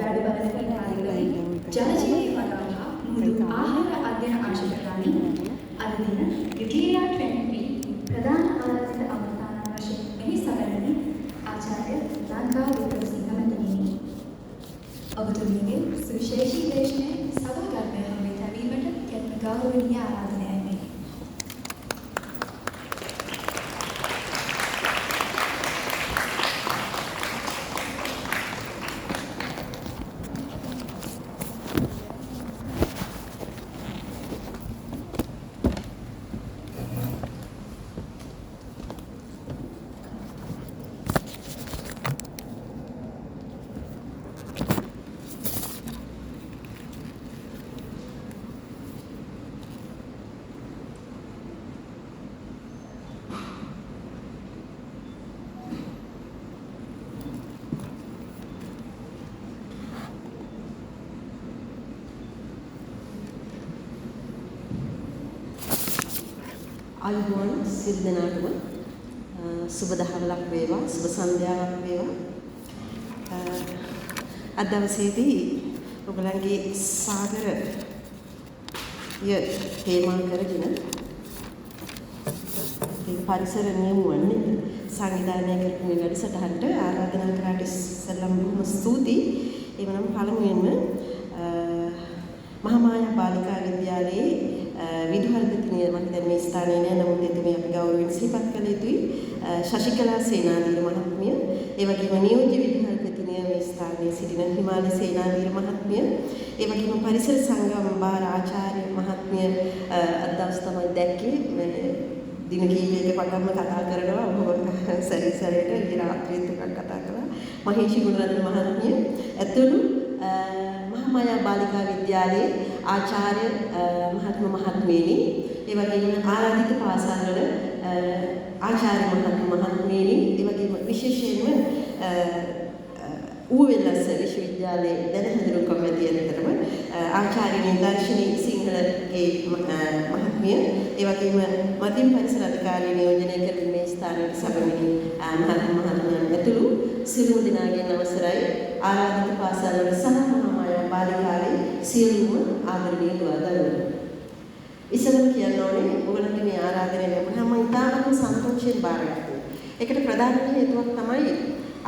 වැඩ බලන කාර්යවලින් ජල ජීවී වඩාලා මුළු ආහාර අධ්‍යයන ආශිර්වාදී අද දින යුටිලියා 20 ප්‍රධාන ආරාධිත අමතාන වශයෙන් මෙහි සැලෙන්නේ ආචාර්ය ලංකා වික්‍රමසිංහ මැතිණියනි. ඔබතුමියගේ සුවිශේෂී දේශනයේ සභාගතය හමුවේ තැබීමට යත්න ගෞරවනීය ආරාධනයයි මේ. අයිබෝන් සිල් දෙනාටම සුබ දහවලක් වේවා සුබ සන්ධ්‍යාවක් වේවා. අද දවසේදී ඔයගලන්ගේ සාගර තේමා කරගෙන පරිසර නියමුවන්නේ සංවිධානය කරපු මේ වැඩසටහනට ආරාධනා කරාට ඉස්සෙල්ලාම බොහොම ස්තුතියි. එවනම් පළමුවෙන්ම මහාමායා බාලිකා විද්‍යාලයේ විදුහල්පතිනිය මම දැන් මේ ස්ථානයේ නෑ නමුත් එතුමිය අපි ගෞරවයෙන් සිහිපත් කළ යුතුයි. ශශිකලා සේනාධීර මහත්මිය, ඒ වගේම නියෝජ්‍ය විදුහල්පතිනිය මේ ස්ථානයේ සිටින හිමාලි සේනාධීර මහත්මිය, ඒ වගේම පරිසර සංගම බාර ආචාර්ය මහත්මිය අද දවස් තමයි දැක්කේ. දින කීපයක පටන්ම කතා කරනවා ඔබ සැරිසරේට ඊ රාත්‍රියේ ටිකක් කතා කළා. මහේෂි ගුණරත්න මහත්මිය ඇතුළු මහාමායා බාලිකා විද්‍යාලයේ ආචාර්ය මහත්මියනි, ඒ වගේම ආරාධිත පාසල්වල ආචාර්ය මහත්මියනි, ඒ වගේම විශේෂයෙන්ම ඌවෙල්ලස්ස විශ්වවිද්‍යාලයේ දැනුම් කමිටියේතරම ආචාර්ය දර්ශනී සිංහලගේ මහත්මිය, ඒ වගේම මධ්‍යම පරිසර අධිකාරිය නියෝජනය කරන මේ ස්ථානයේ සැබවිනි මහත්මයන් ඇතුළු සියලු දෙනාගෙන් අවසරයි ආරාධිත පාසල්වල සහ මහාමායා බාලිකාවේ සියලුම ආදරණීය දරුවෝ. ඉස්සෙල්ලාම කියන්න ඕනේ ඔයගලන්ට මේ ආරාධනය ලැබුණාම මම ඉතාමත් සන්තෝෂයෙන් බාරගත්තා. ඒකට ප්‍රධාන හේතුවක් තමයි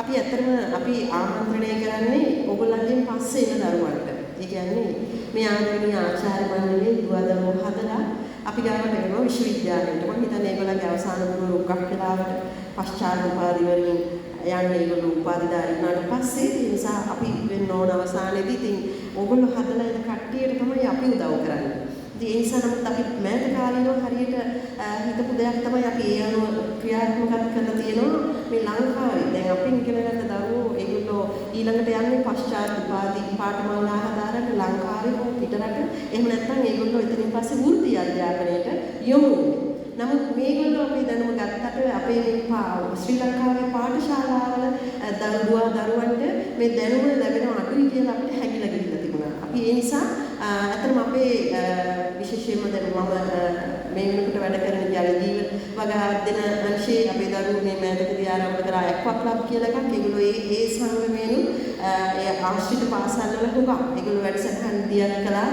අපි ඇත්තටම අපි ආමන්ත්‍රණය කරන්නේ ඔයගලන්ගෙන් පස්සේ එන දරුවන්ට. ඒ කියන්නේ මේ ආදරණීය ආචාර්ය මණ්ඩලයේ දුවදරුවෝ හදලා අපි ගාවට එනවා විශ්වවිද්‍යාලයට. මම හිතන්නේ ඒගොල්ලන්ගේ අවසාන ගුණ උගක් වෙලාවට පශ්චාත් උපාධි වලින් යන්නේ ඒගොල්ලෝ උපාධිධාරී වුණාට පස්සේ ඒ නිසා අපි වෙන්න ඕන අවසානයේදී ඉතින් ඕගොල්ලෝ හදලා ඉන්න කට්ටියට තමයි අපි උදව් කරන්නේ. ඉතින් ඒ නිසා නමුත් අපි මෑත කාලේනෝ හරියට හිතපු දෙයක් තමයි අපි ඒ අනුව ක්‍රියාත්මක කරලා තියෙනවා මේ ලංකාවේ. දැන් අපි ඉගෙන ගන්න දරුවෝ ඒගොල්ලෝ ඊළඟට යන්නේ පශ්චාත් උපාධි පාඨමාලා හදාරන්න ලංකාවේ හෝ පිටරට. එහෙම නැත්නම් ඒගොල්ලෝ එතනින් පස්සේ වෘත්ති අධ්‍යාපනයට යොමු වෙනවා. නමුත් මේගොල්ලෝ අපේ දැනුම ගත්තට අපේ මේ ශ්‍රී ලංකාවේ පාඨශාලාවල දරුවන්ට මේ දැනුම ලැබෙන අඩුයි කියලා අපිට හැඟිලා ගිහිල්ලා තිබුණා. අපි ඒ නිසා අතරම අපේ විශේෂයෙන්ම දැන් මම මේ වෙනකොට වැඩ කරන ජලජීව වගා දෙන අංශයේ අපේ දරුවෝ මේ මෑතකදී ආරම්භ කරා එක්වා ක්ලබ් කියලා එකක්. ඒගොල්ලෝ ඒ සංගමයෙන් ඒ ආශ්‍රිත පාසල්වල හුඟක් ඒගොල්ලෝ වැඩසටහන් දියත් කළා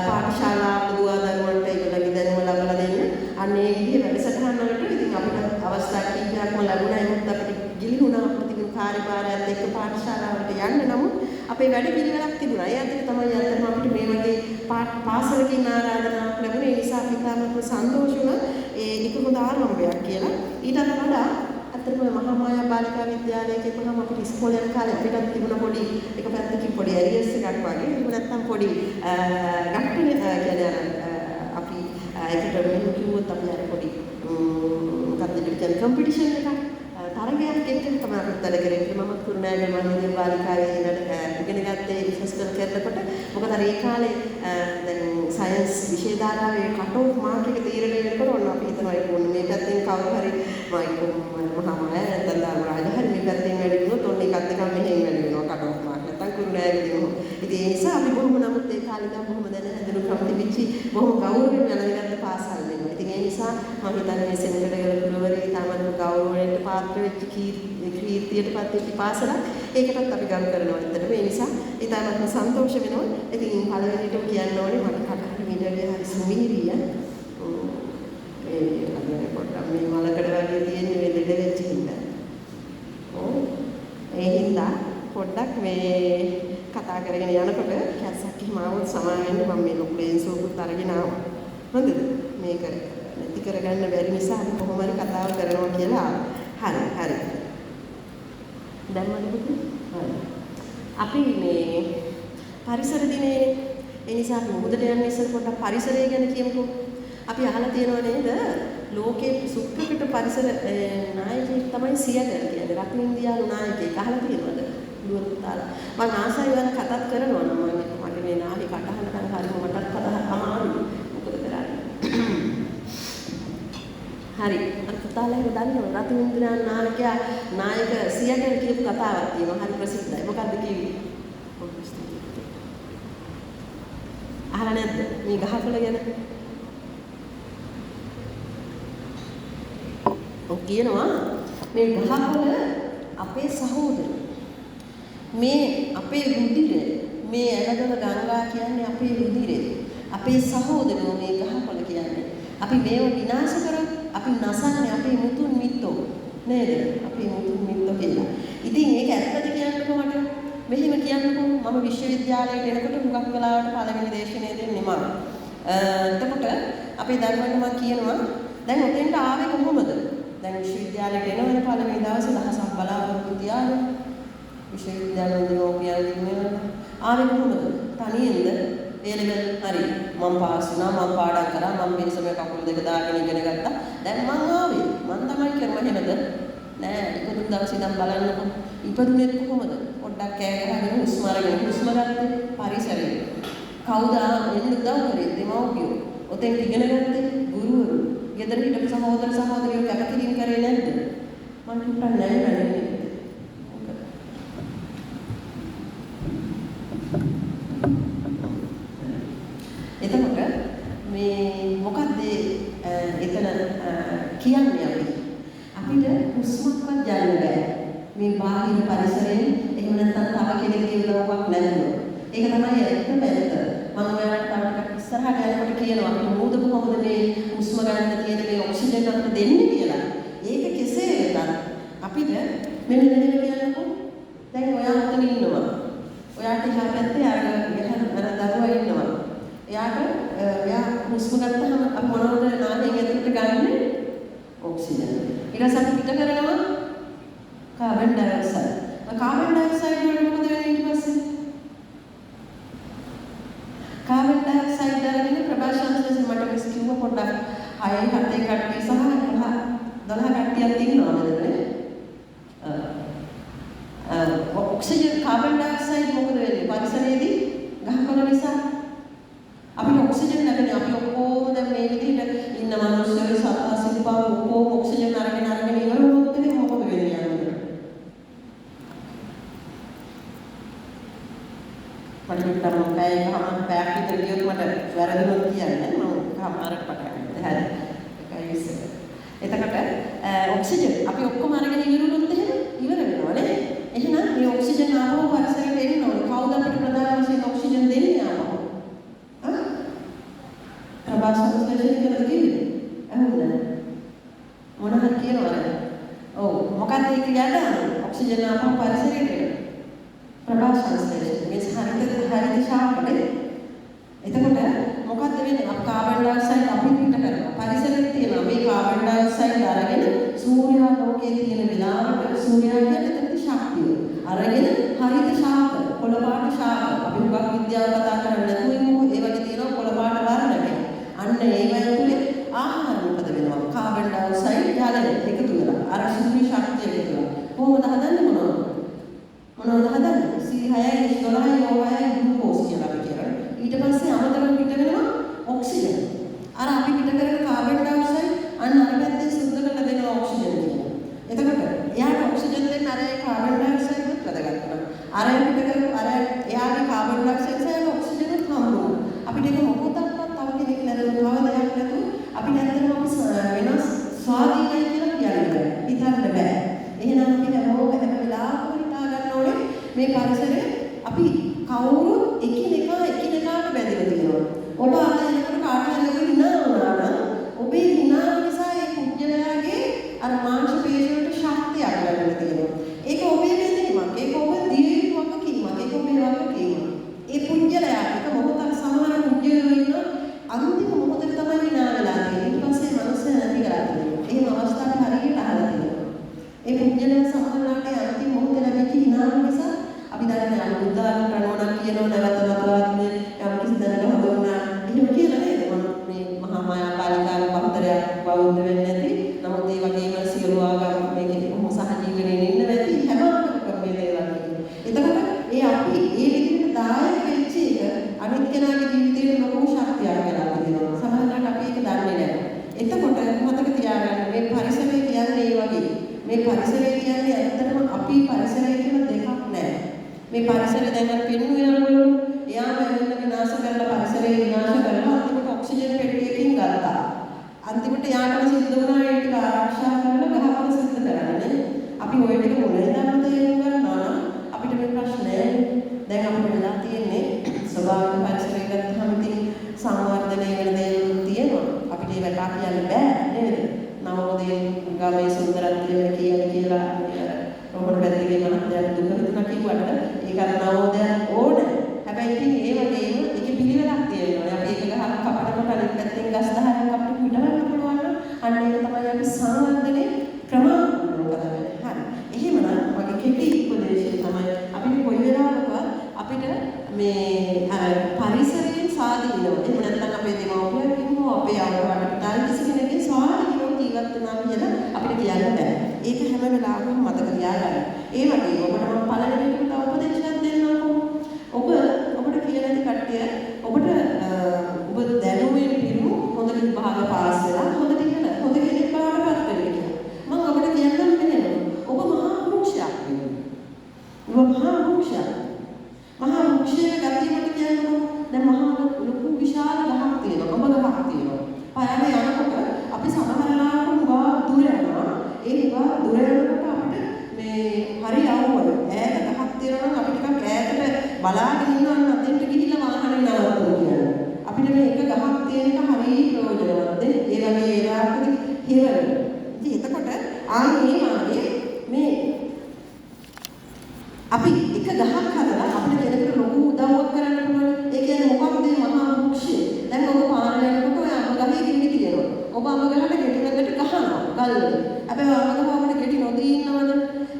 පාඨශාලාවල දරුවන්ට ඒගොල්ලෝගේ දැනුම ලබා දෙන්න. අන්න ඒ විදිහේ වැඩසටහන් වලට ඉතින් අපිට අවස්ථා කිහිපයක්ම ලැබුණා. ඒත් අපිට ගිලිහුණා ප්‍රතිගුණ කාර්යභාරයත් එක්ක පාඨශාලාවලට යන්න. නමුත් අපේ වැඩ පිළිවෙලක් තිබුණා. ඒ අතර තමයි අතම අපිට මේ වගේ පාසලකින් ආරාධනාවක් ලැබුණේ. ඒ නිසා අපි තාමත් සන්තෝෂ වුණා. ඒක හොඳ ආරම්භයක් කියලා. ඊටත් වඩා අතරම මහාමායා බාලිකා විද්‍යාලයේ කියපුවම අපිට ඉස්කෝලේ යන කාලේ අපිට තිබුණ පොඩි එක පැත්තකින් පොඩි ඇරියස් එකක් වගේ. එහෙම නැත්නම් පොඩි ගැට්ටුනේ කියන්නේ අපි ඒකට මෙහෙම කිව්වොත් අපි අර පොඩි මොකක්ද කියන්නේ කම්පිටිෂන් එකක් තරගයක් එක්ක තමයි අපි උත්තර කරේ. මම කුරුණෑගල මහින්ද බාලිකාවේ ඉගෙන ගත්තේ විශේෂ කරනකොට මොකද අර ඒ කාලේ දැන් සයන්ස් විෂය ධාරාවේ කට් ඔෆ් මාර්ක් එක තීරණය වෙනකොට ඔන්න අපි හිතනවා ඒක මොන මේ පැත්තෙන් කවුරු හරි මහාමායා නැත්නම් දාමරාජ හරි මේ පැත්තෙන් වැඩි වුණොත් ඔන්න එකක් දෙකක් මෙහෙම වැඩි වෙනවා කට් ඔෆ් මාර්ක් නැත්නම් කුරුණෑගලදී මොහොම. ඉතින් ඒ නිසා අපි බොහොම නමුත් ඒ කාලේ ඉඳන් බොහොම දැන හැදෙනු ප්‍රතිවිච්චි බොහොම ගෞරවයෙන් වැළඳගත්ත පාසල් වෙනවා. ඉතින් ඒ නිසා මම හිතන්නේ මේ සෙනඟඩගල පුරවරේ තාමත් ගෞරවයට පාත්‍ර වෙච්ච කීර්තියටපත් වෙච්ච පාසලක්. ඒකටත් අපි ගරු කරනවා ඇත්තටම. ඒ නිසා ඊටමත්ම සන්තෝෂ වෙනවා. ඉතින් පළවෙනිටම කියන්න ඕනේ මට කටහඬ මීඩියාවේ හරි සුමීරිය. ඒ අද පොඩ්ඩක් මේ මලකඩ වගේ තියෙන මේ දෙඩ වෙච්ච හින්දා. ඒ හින්දා පොඩ්ඩක් මේ කතා කරගෙන යනකොට කැස්සක් එහෙම ආවොත් සමාවෙන්න මම මේ ලොකු ලේන්සුවකුත් අරගෙන ආවා. හොඳද? මේක නැති කරගන්න බැරි නිසා අපි කොහොම හරි කතාව කරනවා කියලා හරි. දැන් මොකද? අපි මේ පරිසර දිනේ ඒ නිසා අපි මුහුදට යන්න ඉස්සෙල් පොඩ්ඩක් පරිසරය ගැන කියමුකෝ. අපි අහලා තියෙනව නේද? ලෝකේ සුප්‍රකට පරිසර නායකයෙක් තමයි සියගල් කියන්නේ. රත්න ඉන්දියානු නායකයෙක්. අහලා තියෙනවද? දුවතාලා. මම ආසයි වෙන කතාත් කරනවා නම් මගේ මේ නාලේ කටහඬ හරිම මටත් කතා අමාරුයි. මොකද කරන්නේ? හරි. අතතාලේ දන්නවා රත්න ඉන්දියානු නායක සියගල් කියපු කතාවක් තියෙනවා. හරි ප්‍රසිද්ධයි. මොකද්ද කිව්වේ? අහලා නැද්ද? මේ ගහකොළ ගැන කියනවා මේ ගහකොළ අපේ සහෝදර මේ අපේ රුධිරය මේ ඇලදොල ගංගා කියන්නේ අපේ රුධිරය අපේ සහෝදරයෝ මේ ගහකොළ කියන්නේ අපි මේව විනාශ කරොත් අපි නසන්නේ අපේ මුතුන් මිත්තෝ නේද අපේ මුතුන් මිත්තෝ කියලා. ඉතින් ඒක ඇත්තද කියන්නකෝ මට මෙහෙම කියන්නකෝ මම විශ්වවිද්‍යාලයට එනකොට හුඟක් වෙලාවට පළවෙනි දේශනේ දෙන්නේ මම. එතකොට අපේ ධර්මයට මම කියනවා දැන් ඔතෙන්ට ආවේ කොහොමද? දැන් විශ්වවිද්‍යාලයට එනවනේ පළවෙනි දවසේ දහසක් බලාපොරොත්තු තියාගෙන විශ්වවිද්‍යාලෙන් දිනෝපියල් ආවේ කොහොමද? තනියෙන්ද? ඒ ලෙවල් හරි මම පාස් වුණා මම පාඩම් කරා මම පිරිසමේ කකුල් දෙක දාගෙන ඉගෙන ගත්තා. දැන් මං ආවේ මං තමයි කරම එහෙමද? නෑ ඉපදුන දවසේ ඉඳන් බලන්නකො. ඉපදුනේ කොහොමද? පොඩ්ඩක් කෑ ගහගෙන හුස්ම අරගෙන හුස්ම ගත්තේ පරිසරයේ. කවුද එන්න උදව් කරේ? දෙමව්පියෝ. ඔතෙන් ඉගෙන ගත්තේ ගුරුවරු. ගෙදර හිටපු සහෝදර සහෝදරියෝ කැපකිරීම කරේ නැද්ද? මම හිතන්නේ නැහැ. එතකොට මේ මොකද්ද එතන කියන්නේ අපිට හුස්මක්වත් ගන්න බෑ. මේ බාහිර පරිසරයෙන් එහෙම නැත්නම් තව කෙනෙක්ගේ උදව්වක් නැතුව. ඒක තමයි ඇත්තම ඇත්ත. මම ඔයාලට තව ටිකක් ඉස්සරහට යනකොට කියනවා අපිට මොකද කොහොමද මේ හුස්ම ගන්න තියෙන මේ ඔක්සිජන් අපිට දෙන්නේ කියලා. ඒක කෙසේ වෙතත් අපිට මෙන්න මෙහෙම කියන්නකො. දැන් ඔයා උතන ඉන්නවා. ඔයාට එහා පැත්තේ අර දරුවා ඉන්නවා. එයා හුස්ම ගත්තාම අපි මොනවද නාසයෙන් ඇතුළට ගන්නෙ? ඔක්සිජන්. ඊට පස්සේ අපි පිට කරනවා කාබන් ඩයොක්සයිඩ්. කාබන් ඩයොක්සයිඩ් වල මොකද වෙන්නේ ඊට පස්සේ? කාබන් ඩයොක්සයිඩ් වලින් ප්‍රභාෂන්සස් මට මිස් කිව්ව පොඩ්ඩක් 6 7 කට්ටිය සහ 12 කට්ටියක් ඉන්නවා නේද? ඔක්සිජන් කාබන් ඩයොක්සයිඩ් මොකද වෙන්නේ? පරිසරයේදී ගහකොළ නිසා අපිට ඔක්සිජන් නැගන්නේ අපි ඔක්කොම දැන් මේ විදිහට ඉන්න මිනිස්සු සතා සිල්පා ඔක්කොම ඔක්සිජන් අරගෙන ඉවර වුණොත් ඉතින් මොකද වෙන්නේ යන්නේ? පරිවිතරම පැයක් විතර ගියොත් මට වැරදුනොත් කියන්නේ මම කමාරට පටන් ගන්නවා. හරි. ඒකයි ඉස්සෙල්ල. එතකොට ඔක්සිජන් අපි ඔක්කොම අරගෙන ඉවර වුණොත් එහෙම ඉවර වෙනවනේ. එහෙනම් මේ ඔක්සිජන් ආපහු පරිසරයට එන්න ඕනේ. කවුද අපිට ප්‍රධාන වශයෙන් ඔක්සිජන් දෙන්නේ ආපහු? ප්‍රභාෂන්සස් කියලා කිව්වේ. අහන්න. මොනවද කියනවද? ඔව් මොකක්ද ඒක කියන්නේ? ඔක්සිජන් ආපහු පරිසරයට එන්න. ප්‍රභාෂන්සස් මේ හරිත ශාකනේ. එතකොට මොකද්ද වෙන්නේ? අපි කාබන් ඩයොක්සයිඩ් අපි පිට කරනවා. පරිසරයේ තියෙන මේ කාබන් ඩයොක්සයිඩ් අරගෙන සූර්යා ලෝකයේ තියෙන විලාවට සූර්යා කියන්නේ ශක්තිය. අරගෙන හරිත ශාක, කොළපාට ශාක. අපි මුගක් විද්‍යාව කතා කරන්නේ නැතුව ඉමු. ඒ වගේ තියෙනවා කොළපාට වර්ණක. අන්න ඒවයි තුලේ ආහාර උපද වෙනවා. කාබන් ඩයොක්සයිඩ් ජලය එකතු වෙලා අර සූර්ය ශක්තිය එකතු වෙනවා. කොහොමද හදන්නේ මොනවද? මොනවද හදන්නේ? C6 H12 O6 ග්ලූකෝස් කියලා අපි කියනවා. ඊට පස්සේ අමතරව පිට වෙනවා ඔක්සිජන්. අර අපි පිට කරන කාබන් ඩයොක්සයිඩ් අන්න අර පැත්තේ සුද්ධ කරලා දෙනවා ඔක්සිජන් කියලා. එතකොට එයාට ඔක්සිජන් දෙන්න අර කාබන් ඩයොක්සයිඩ් උත් වැඩ ගන්නවා. අර පිට කරපු අර එයාගේ කාබන් ඩයොක්සයිඩ් සහ ඔක්සිජන් උත් හම්බුනවා. අපිට ඒක මොකක්වත් තව කෙනෙක් නැතුව තව දෙයක් නැතුව අපි නැත්නම් අපි වෙනස් ස්වාධීනයි කියලා කියන්න බෑ. හිතන්න බෑ. එහෙනම් අපි හැමෝම හැම වෙලාවකම හිතා ගන්න ඕනේ මේ පරිසරය අපි කවුරුත් එකිනෙකාට බැඳලා තියෙනවා. ඔබ අද එනකොට කාට හරි හිනා වුණා නම් ඔබේ හිනා නිසා ඒ පුජ්‍යලයාගේ අර මාංශ පේශි වලට ශක්තියක් ලැබෙලා තියෙනවා. ඒක ඔබේ බැඳීමක්. ඒක ඔබ දිය යුතු වගකීමක්. ඒක ඔබේ වගකීමක්. ඒ පුජ්‍යලයාට මොහොතක් සමහර පුජ්‍යලයෝ ඉන්න අන්තිම මොහොතේ තමයි හිනා වෙලා තියෙන්නේ. ඊට පස්සේ මනුස්සය නැති කරලා තියෙනවා. එහෙම අවස්ථාවක් හරියට අහලා තියෙනවා. ඒ පුජ්‍යලයා සමහරවිට අන්තිම මොහොතේ ලැබෙච්ච හිනාව නිසා අපි දන්නේ අනුදාන කරනවා කියනවා නැවත නැවතත් මේ යම් කිසි දැනක හදවනා එහෙම කියලා නේද මේ මහා මායා කාලිකාව බහතරයක් බෞද්ධ වෙන්නේ නැති නමුත් ඒ වගේම සියලු ආගම් මේකේ කොහොම සහජීවණයෙන් ඉන්න නැති හැම ආගමකම මේ දේවල් එතකොට ඒ අපි ඒ විදිහට දායක වෙච්ච එක අනිත් කෙනාගේ ජීවිතේට ලොකු ශක්තියක් වෙලා තියෙනවා සමහරවිට අපි ඒක දන්නේ නැහැ එතකොට මතක තියාගන්න මේ පරිසරය කියන්නේ ඒ වගේ මේ පරිසරය කියන්නේ ඇත්තටම අපි පරිසරය කියලා දෙකක් නැහැ මේ පරිසරය දැන් අර පින්නුවනවලු එයාම ඇවිල්ලා විනාශ කරලා පරිසරය විනාශ කරලා අන්තිමට ඔක්සිජන් පෙට්ටියකින් ගත්තා. අන්තිමට යාටම සිද්ධ වුණා ඒ ටික ආරක්ෂා කරලා ගහවල සිද්ධ කරන්නේ. අපි ওই ටික මොලේ දාන්න තේරුම් ගන්නවා නම් අපිට මේ ප්‍රශ්නේ දැන් අපිට වෙලා තියෙන්නේ ස්වභාවික පරිසරය ගත්තාම ඉතින් සංවර්ධනය වෙන දේවල් තියෙනවා. අපිට ඒක කියන්න බෑ නේද? නවෝදේ ගමේ සුන්දරත්වය කියලා රෝහණ පැත්තේ මහත්යන් දුක හිතන කිව්වට ඒක අර නවෝදයක් ඕනේ. හැබැයි ඉතින් ඒ වගේම ඒකේ පිළිවෙලක් තියෙනවා. අපි ඒක ගහක් කපනකොට අනිත් පැත්තෙන් ගස් 10ක් අපිට පිටවන්න පුළුවන් නම් අන්න ඒක තමයි අපි සංවර්ධනයේ ක්‍රමානුකූලව කරන්නේ. හරි. එහෙමනම් වගේ කෙටි උපදේශය තමයි අපිට කොයි වෙලාවකවත් අපිට මේ පරිසරයෙන් සාදීනව. එහෙම නැත්නම් අපේ දෙමව්පියන් හෝ අපේ අවුරුද්දට කිසි කෙනෙක්ගේ ස්වාධීනව ජීවත් වෙනවා කියලා අපිට කියන්න බෑ. ඒක හැම වෙලාවෙම මතක තියාගන්න. ඒ වගේම ඔබට මම පළවෙනිට තව උපදේශයක් දෙන්නම්කෝ. ඔබට කියලා ඇති කට්ටිය ඔබට ඔබ දැනුමේ පිරු හොඳ විභාග පාස් වෙලා හොඳ කෙනෙක් බවට පත් වෙන්න කියලා. මම ඔබට කියන්නම් මෙන්න ඔබ මහා වෘක්ෂයක් වෙනවා. ඔබ මහා වෘක්ෂයක්. මහා වෘක්ෂයේ ගතියට කියන්නකො දැන් මහා ලොකු විශාල ගහක් තියෙනවා. අඹ ගහක් තියෙනවා. පාරේ යනකොට අපි සමහරලාට උගා දුර යනවා. ඒ උගා දුර යනකොට අපිට මේ හරි අවුවල ඈත ගහක් තියෙනවා නම් අපි ටිකක් ඈතට බලාගෙන ඉන්නවා නම් අතෙන්ට ගිහිල්ලා වාහනේ නවත්තනවා කියන්නේ. අපිට මේ එක ගහක් තියෙන එක හරි ප්‍රයෝජනවත්. ඒ වගේ ඒවාකදී හේවල. ඉතින් එතකොට ආන්නේ මේ අපි එක ගහක් හදලා අපිට කෙනෙකුට ලොකු උදව්වක් කරන්න පුළුවන්. ඒ කියන්නේ මොකක්ද මේ මහා වෘක්ෂය? දැන් ඔබ පාරේ යනකොට ඔය අඹ ගහේ ගිනි තියෙනවා. ඔබ අඹ ගහට ගෙඩි වැදට ගහනවා ගල්වල. හැබැයි අඹ ගහ ඔබට ගෙඩි නොදී ඉන්නවද?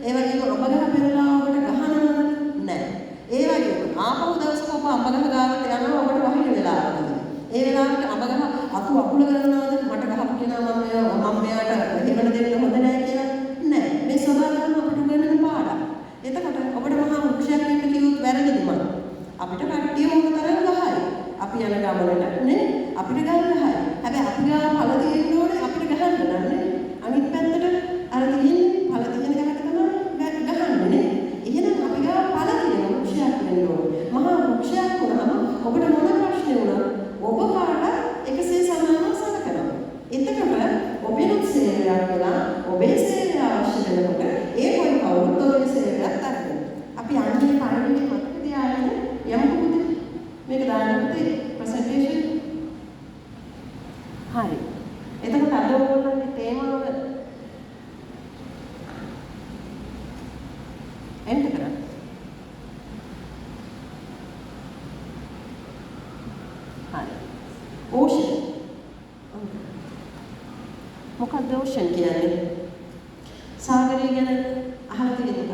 ඒ වගේම අඹ ගහ පෙරලා ඔබට ගහනවද? නැහැ. ඒ වගේම ආපහු දවසක ඔබ අඹ ගහ ගාවට යනවා ඔබට වහින වෙලාවකදී. ඒ වෙලාවට අඹ ගහ අතු අකුල කරනවද? මට ගහපු කෙනා මම මෙයාට හේවන දෙන්න හොඳ නැහැ කියලා. නැහැ. මේ සබාවම අපිට උගන්වන පාඩම්. එතකොට ඔබට මහා වෘක්ෂයක් වෙන්න කිව්වොත් වැරදිද මම? අපිට කට්ටිය මොන තරම් ගහයි. අපි යන ගමනට නේ අපිට ගල් ගහයි. හැබැයි අපි ගාව පළ තියෙන්න ඕනේ අපිට ගහන්න නන්නේ. අනිත් පැත්තට අර තියෙන්නේ පළ තියෙන ගහට තමයි ගහන්නේ නේ. එහෙනම් අපි ගාව පළ තියෙන වෘක්ෂයක් වෙන්න ඕනේ. මහා වෘක්ෂයක් වුණාම ඔබට මොන ප්‍රශ්නේ වුණත් ඔබ කාට එකසේ සමානව සලකනවා. එතකොට ඔබේ සේවයක් වෙලා ඔබේ සේවය අවශ්‍ය වෙනකොට ඒ කොයි කවුරුත් ඔබේ සේවයක් අරගෙන. අපි අන්නේ පරිදි මතක තියාගෙන යමුකෝ. මේක දාන්නත් ප්‍රසන්ටේෂන්. හරි. එතකොට අද ඕගොල්ලන්ගේ තේමාව එන්ටර් කරන්න. හරි. ඕෂන්. මොකක්ද ඕෂන් කියන්නේ? සාගරය ගැන අහලා තියෙනවද?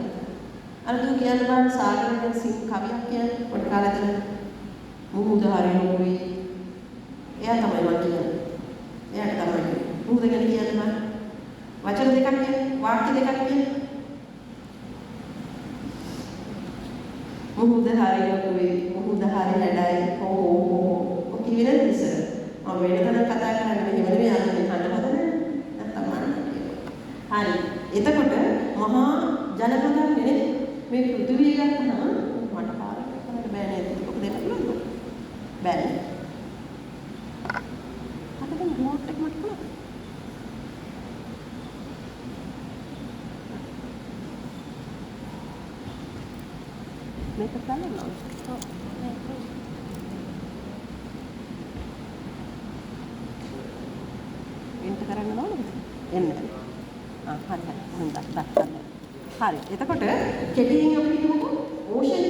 අර දු කියන්න බෑ සාගරය ගැන සිංහ කවියක් කියන්නේ පොඩි කාලේ ඉඳන් මුහුද හරිනුයි. එයා තමයි මම කියන්නේ. එයාට තමයි. මුහුද ගැන කියන්න බෑ. වචන දෙකක් කියන්නේ වාක්‍ය දෙකක් කියන්නේ. මුහුද හරිනුයි මුහුද හරි හැඩයි හෝ ඔක කිවිල ඉස්සර. මම වෙනතන කතා කරන්නේ මෙහෙම නෙමෙයි අන්න කන්න හදන්නේ. නැත්තම් මම හරි. එතකොට මහා ජනපදයක් නේ මේ පෘථිවිය ගත්තහම මට පාරක් කරන්න බෑ නේද? ඔක දෙන්න පුළුවන්ද? බෑ. අතට රිමෝට් එක මට පුළුවන්. එන්ටර් කරන්න ඕනද? එන්න. හරි. හොඳයි. හරි. එතකොට කෙටියෙන් අපි කියමුකෝ ඕෂන්.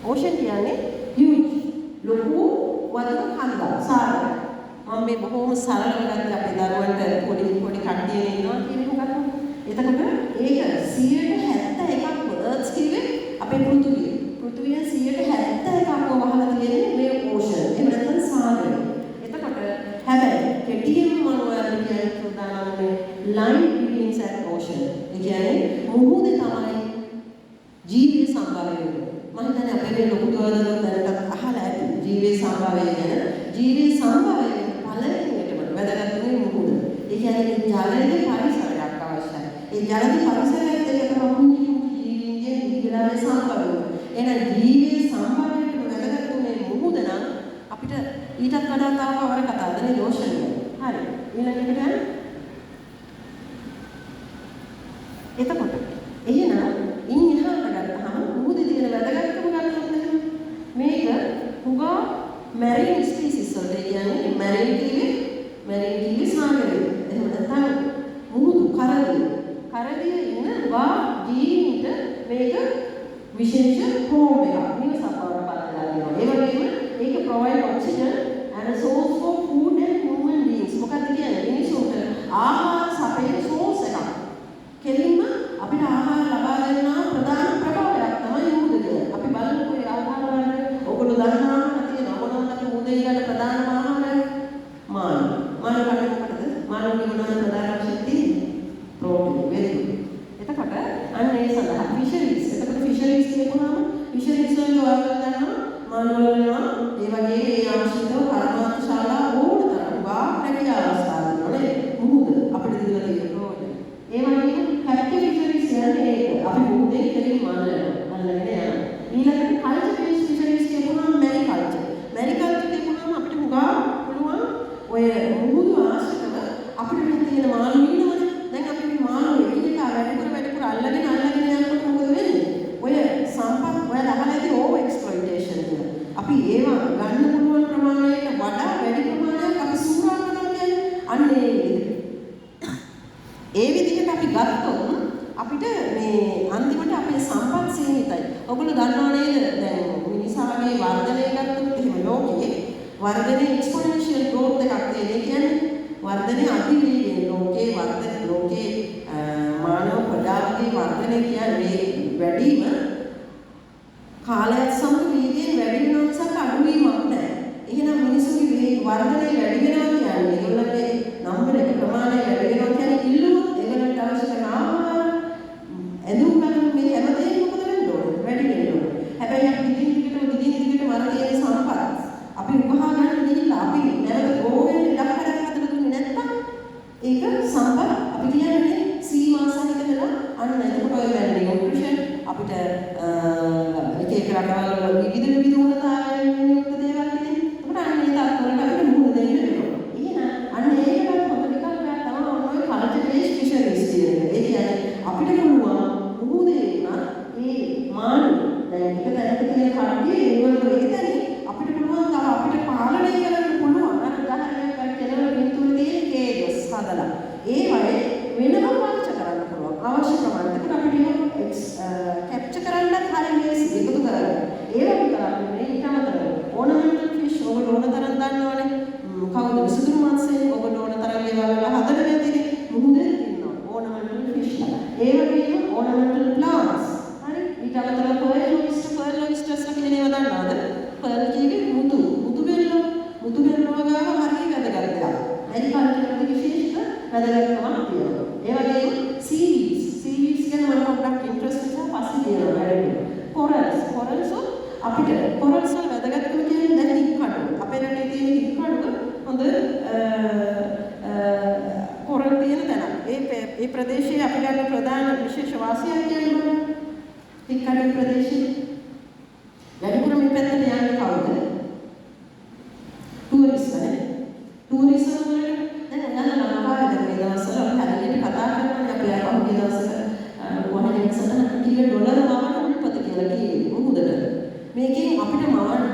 ඕෂන් කියන්නේ huge ලොකු වතුර කන්දක් සාගරය. මම මේ බොහොම සරලව ගත්ත අපේ දරුවන්ට පොඩි කට්ටිය ඉන්නවා කියන එක ගන්න. එතකොට ඒක 171ක් earth කිව්වේ අපේ පෘථුවිය. පෘථුවිය 171ක් වහලා තියෙන්නේ මේ ඕෂන්. එහෙම නැත්නම් සාගරය. එතකොට හැබැයි කෙටියෙන් මම ඔයාලට කියන්න උදාහරණයක් line begins at ocean. ඒ කියන්නේ මුහුදේ තමයි ජීවී සම්භාවය වෙන්නේ. මම හිතන්නේ අපේ මේ ලොකු දුවදරුවෝ දැනටත් අහලා ඇති ජීවී සම්භාවය ගැන. ජීවී සම්භාවය පළවෙනියටම වැදගත් මුහුද. ඒ කියන්නේ ජලයේ පරිසරයක් අවශ්‍යයි. ඒ ජලයේ පරිසරයත් එක්ක තමයි මුහුදේ ජීවීන්ගේ නිගලාවේ සම්භාවය. එහෙනම් ජීවී සම්භාවයට වැදගත් උනේ මුහුද නම් අපිට ඊටත් වඩා තව කවර කතාවද නේ ඕෂන් එක. හරි. ඊළඟට යන්න. එතකොට එහෙනම් ඉන් එහාට ගත්තාම මුහුදේ තියෙන වැදගත්කම ගන්නොත් මේක හුඟා මැරින් ස්පීසිස් වලට කියන්නේ මැරින් සාගරය. එහෙම නැත්නම් මුහුදු කරදිය ඉන්න වා ජීවිත මේක විශේෂ හෝම් එකක් නිවසක්වර පදලා දෙනවා. ඒ වගේම ඒක provide oxygen and a source for food and human beings. මොකක්ද කියන්නේ? මිනිසුන්ට ආහාර සපයන source එකක්. කෙලින්ම අපිට ආහාර ලබා දෙනා ප්‍රධාන ප්‍රභාවයක් තමයි මුහුද කියන්නේ. අපි බලමුකෝ ඒ ආහාර වල ඔයගොල්ලෝ දන්නවා තියෙනවා මොනවද මුහුදේ ගන්න ප්‍රධාන ආහාරය? මාළු. මාළු කන්නේ මොකටද? මාළුගේ මොනවද ප්‍රධාන අවශ්‍ය තියෙන්නේ? ප්‍රෝටීන්. very good. එතකොට අන්න ඒ සඳහා ෆිෂරීස්. එතකොට ෆිෂරීස් කියනවාම ෆිෂරීස් වල ඔයාලා දන්නවා මාළු වලනවා ඒ වගේ ඒ අවශ්‍යතාව පරමාර්ථ ශාලා ඕනතරම් වාක්‍යය අවස්ථාවනේ මුහුද අපිට දීලා තියෙන ප්‍රෝජන. ඒ වගේම කැප්ටිව් ෆිෂරීස් කියන්නේ ඒක. අපි මුහුදේ කෙලින්ම අල්ලගෙන යනවා. ඊළඟට කල්චර් බේස් ෆිෂරීස් කියනවාම මැරිකල්චර්. මැරිකල්චර් කියනවාම අපිට හුඟා පුළුවන් ඔය මුහුදු ආශ්‍රිතව අපිට මේ තියෙන මාළු ඉන්නවනේ. දැන් අපි මේ මාළු එකිනෙක වැඩිපුර අල්ලගෙන යනකොට මොකද වෙන්නේ? ඔය සම්පත් ඔය අහලා ඇති ඕවර් එක්ස්ප්ලොයිටේෂන් එක. අපි ඒවා ගන්න පුළුවන් ප්‍රමාණයට වඩා වැඩි ප්‍රමාණයක් අපි සූරා කරනවා කියන්නේ අන්න ඒ විදිහට අපි ගත්තොත් අපිට මේ අන්තිමට අපේ සම්පත් සීමිතයි. ඔයගොල්ලෝ දන්නව නේද? දැන් මිනිසාගේ වර්ධනය ගත්තොත් එහෙම ලෝකයේ වර්ධනයේ එක්ස්පොනෙන්ෂියල් growth එකක් තියෙන. ඒ කියන්නේ වර්ධනයේ අතිවේගයෙන් ලෝකයේ මානව ප්‍රජාතියේ වර්ධනය කියන්නේ වැඩිම කාලයත් සමග වේගයෙන් වැඩි වෙනවා මිසක් අඩු වීමක් නැහැ. එහෙනම් මිනිසුන්ගේ වර්ධනය වැඩි වෙනවා කියන්නේ ඒගොල්ලන්ගේ නම්බර එක ප්‍රමාණය වැඩි වෙනවා කියන්නේ ඉල්ලුවොත් ඒගොල්ලන්ට අවශ්‍ය කරන ආහාර ඇඳුම් ගන්න මේ හැමදේම මොකද වෙන්න ඕනේ? වැඩි වෙන්න ඕනේ. හැබැයි අපි දිගින් වර්ධනයේ සම්පත් අපි උපහා ගන්න ගිහිල්ලා අපි නැවත ගෝවෙන් ඉඩකඩක් හදලා දුන්නේ නැත්නම් ඒක සම්පත් අපි කියන්නේ සීමා සහිත වෙලා අන්න එතකොට ඔය වැන්නේ නියුට්‍රිෂන් අපිට එක රටවල් වල විවිධ උණතාවයන් යුක්ත දේවල් තියෙනවා. අපිට අන්න ඒ තත්ත්වවලට අපිට මුහුණ දෙන්න වෙනවා. එහෙනම් අන්න ඒකට හොඳ විකල්පයක් තමයි ඔය කල්චර් බේස් ෆිෂරීස් කියන්නේ. ඒ කියන්නේ අපිට පුළුවන් මුහුදේ ඒ මාළු දැන් එක තැනක තියෙන කඩේ ඒවල ඒතනේ අපිට පුළුවන් තව අපිට පාලනය කරන්න පුළුවන්. අර උදාහරණයක් ගන්න කෙනෙකුට පින්තූර තියෙන කේජස් හදලා ඒ වගේ වෙනම වාච කරන්න පුළුවන්. අවශ්‍ය ප්‍රමාණයට අපිට කැප්චර් කරන්නත් හරිය ලේසි එකතු කරගන්න. ඒ වගේ කරන්නේ මේ ඊට අමතරව ඕනමෙන්ටල් ෆිෂ් ඔයගොල්ලෝ ඕන තරම් දන්නවනේ. කවුද විසඳුරු මත්ස්‍යය ඔයගොල්ලෝ ඕන තරම් ඒවා වල හදලා නැතිනේ මුහුදේ ඉන්නවා. ඕනමෙන්ටල් ෆිෂ්. ඒ වගේම ඕනමෙන්ටල් ප්ලාන්ට්ස්. හරි ඊට අමතරව පර්ල් ඔයිස්ටර්ස් කියලා නේද දන්නවද? පර්ල් කියන්නේ මුතු බෙල්ලෝ ගාව හරිය වැදගත් එකක්. ඇග්‍රිකල්චර් වල විශේෂ වැදගත්කමක් තියෙනවා. ඒ වගේම සීවීඩ්ස් ගැන මම පොඩ්ඩක් ඉන්ට්‍රස්ට් නිසා පස්සේ කියනවා වැඩි. කොරල්ස් අපිට කොරල්ස් වල වැදගත්කම කියන්නේ දැන් හික්කඩුව. අපේ රටේ තියෙන හික්කඩුව හොඳ කොරල් තියෙන තැනක්. ඒ ප්‍රදේශයේ අපි ගන්න ප්‍රධාන විශේෂ වාසියක් කියන්නේ හික්කඩුව ප්‍රදේශයේ වැඩිපුර මේ පැත්තට යන්නේ කවුද? ටූරිස්ට්නේ. ටූරිස්ට් වල දැන් ඔයාලා ලංකාවේ දැන් මේ දවස්වල අපි හරියට කතා කරනවා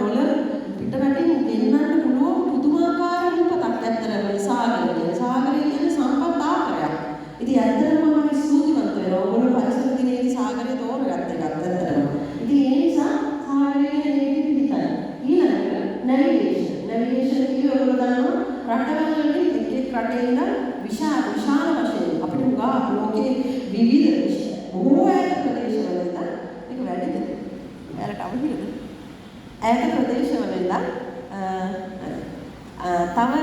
ඩොලර් පිටරටින් ගෙන්නන්න පුළුවන් පුදුමාකාර විපතක් ඇත්තටම මේ සාගරය කියන්නේ. සාගරය කියන්නේ සම්පත් ආකාරයක්. ඉතින් ඇත්තටම මම ස්තුතිවන්ත වෙනවා. ඔයගොල්ලෝ පරිසර දිනේදී සාගරය තෝරගත්ත එකත් ඇත්තටම. ඉතින් ඒ නිසා සාගරයේ නේද පිටයි. ඊළඟට නැවිගේෂන් කියන්නේ ඔයගොල්ලෝ දන්නවා රටවල් වලින් එක රටේ ඉඳන් විශාල වශයෙන් අපිට උගා ලෝකයේ විවිධ බොහෝ ඈත ප්‍රදේශවල ඉඳන් මේක වැඩිද? එයාලට අවහිරද? ඈත ප්‍රදේශවල ඉඳන් තව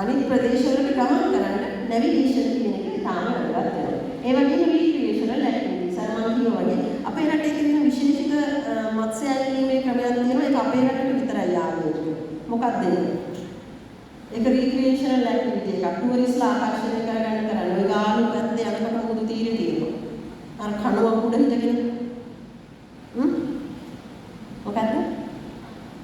අනිත් ප්‍රදේශවලට ගමන් කරන්න නැවිගේෂන් කියන එක ඉතාම වැදගත් වෙනවා. ඒ වගේම රීක්‍රියේෂනල් ඇක්ටිවිටිස් අර මම කිව්වා වගේ අපේ රටේ තියෙන විශේෂිත මත්ස්‍ය ඇල්ලීමේ ක්‍රමයක් තියෙනවා. ඒක අපේ රටට විතරයි ආවේ. මොකක්ද ඒක? ඒක රීක්‍රියේෂනල් ඇක්ටිවිටි එකක්. ටුවරිස්ට්ලා ආකර්ෂණය කරගන්න කරන්නේ. ඔය ගාලු පැත්තේ යනකොට මුදු තීරේ තියෙනවා. අර කණුවක් උඩ හිටගෙන. මොකද්ද?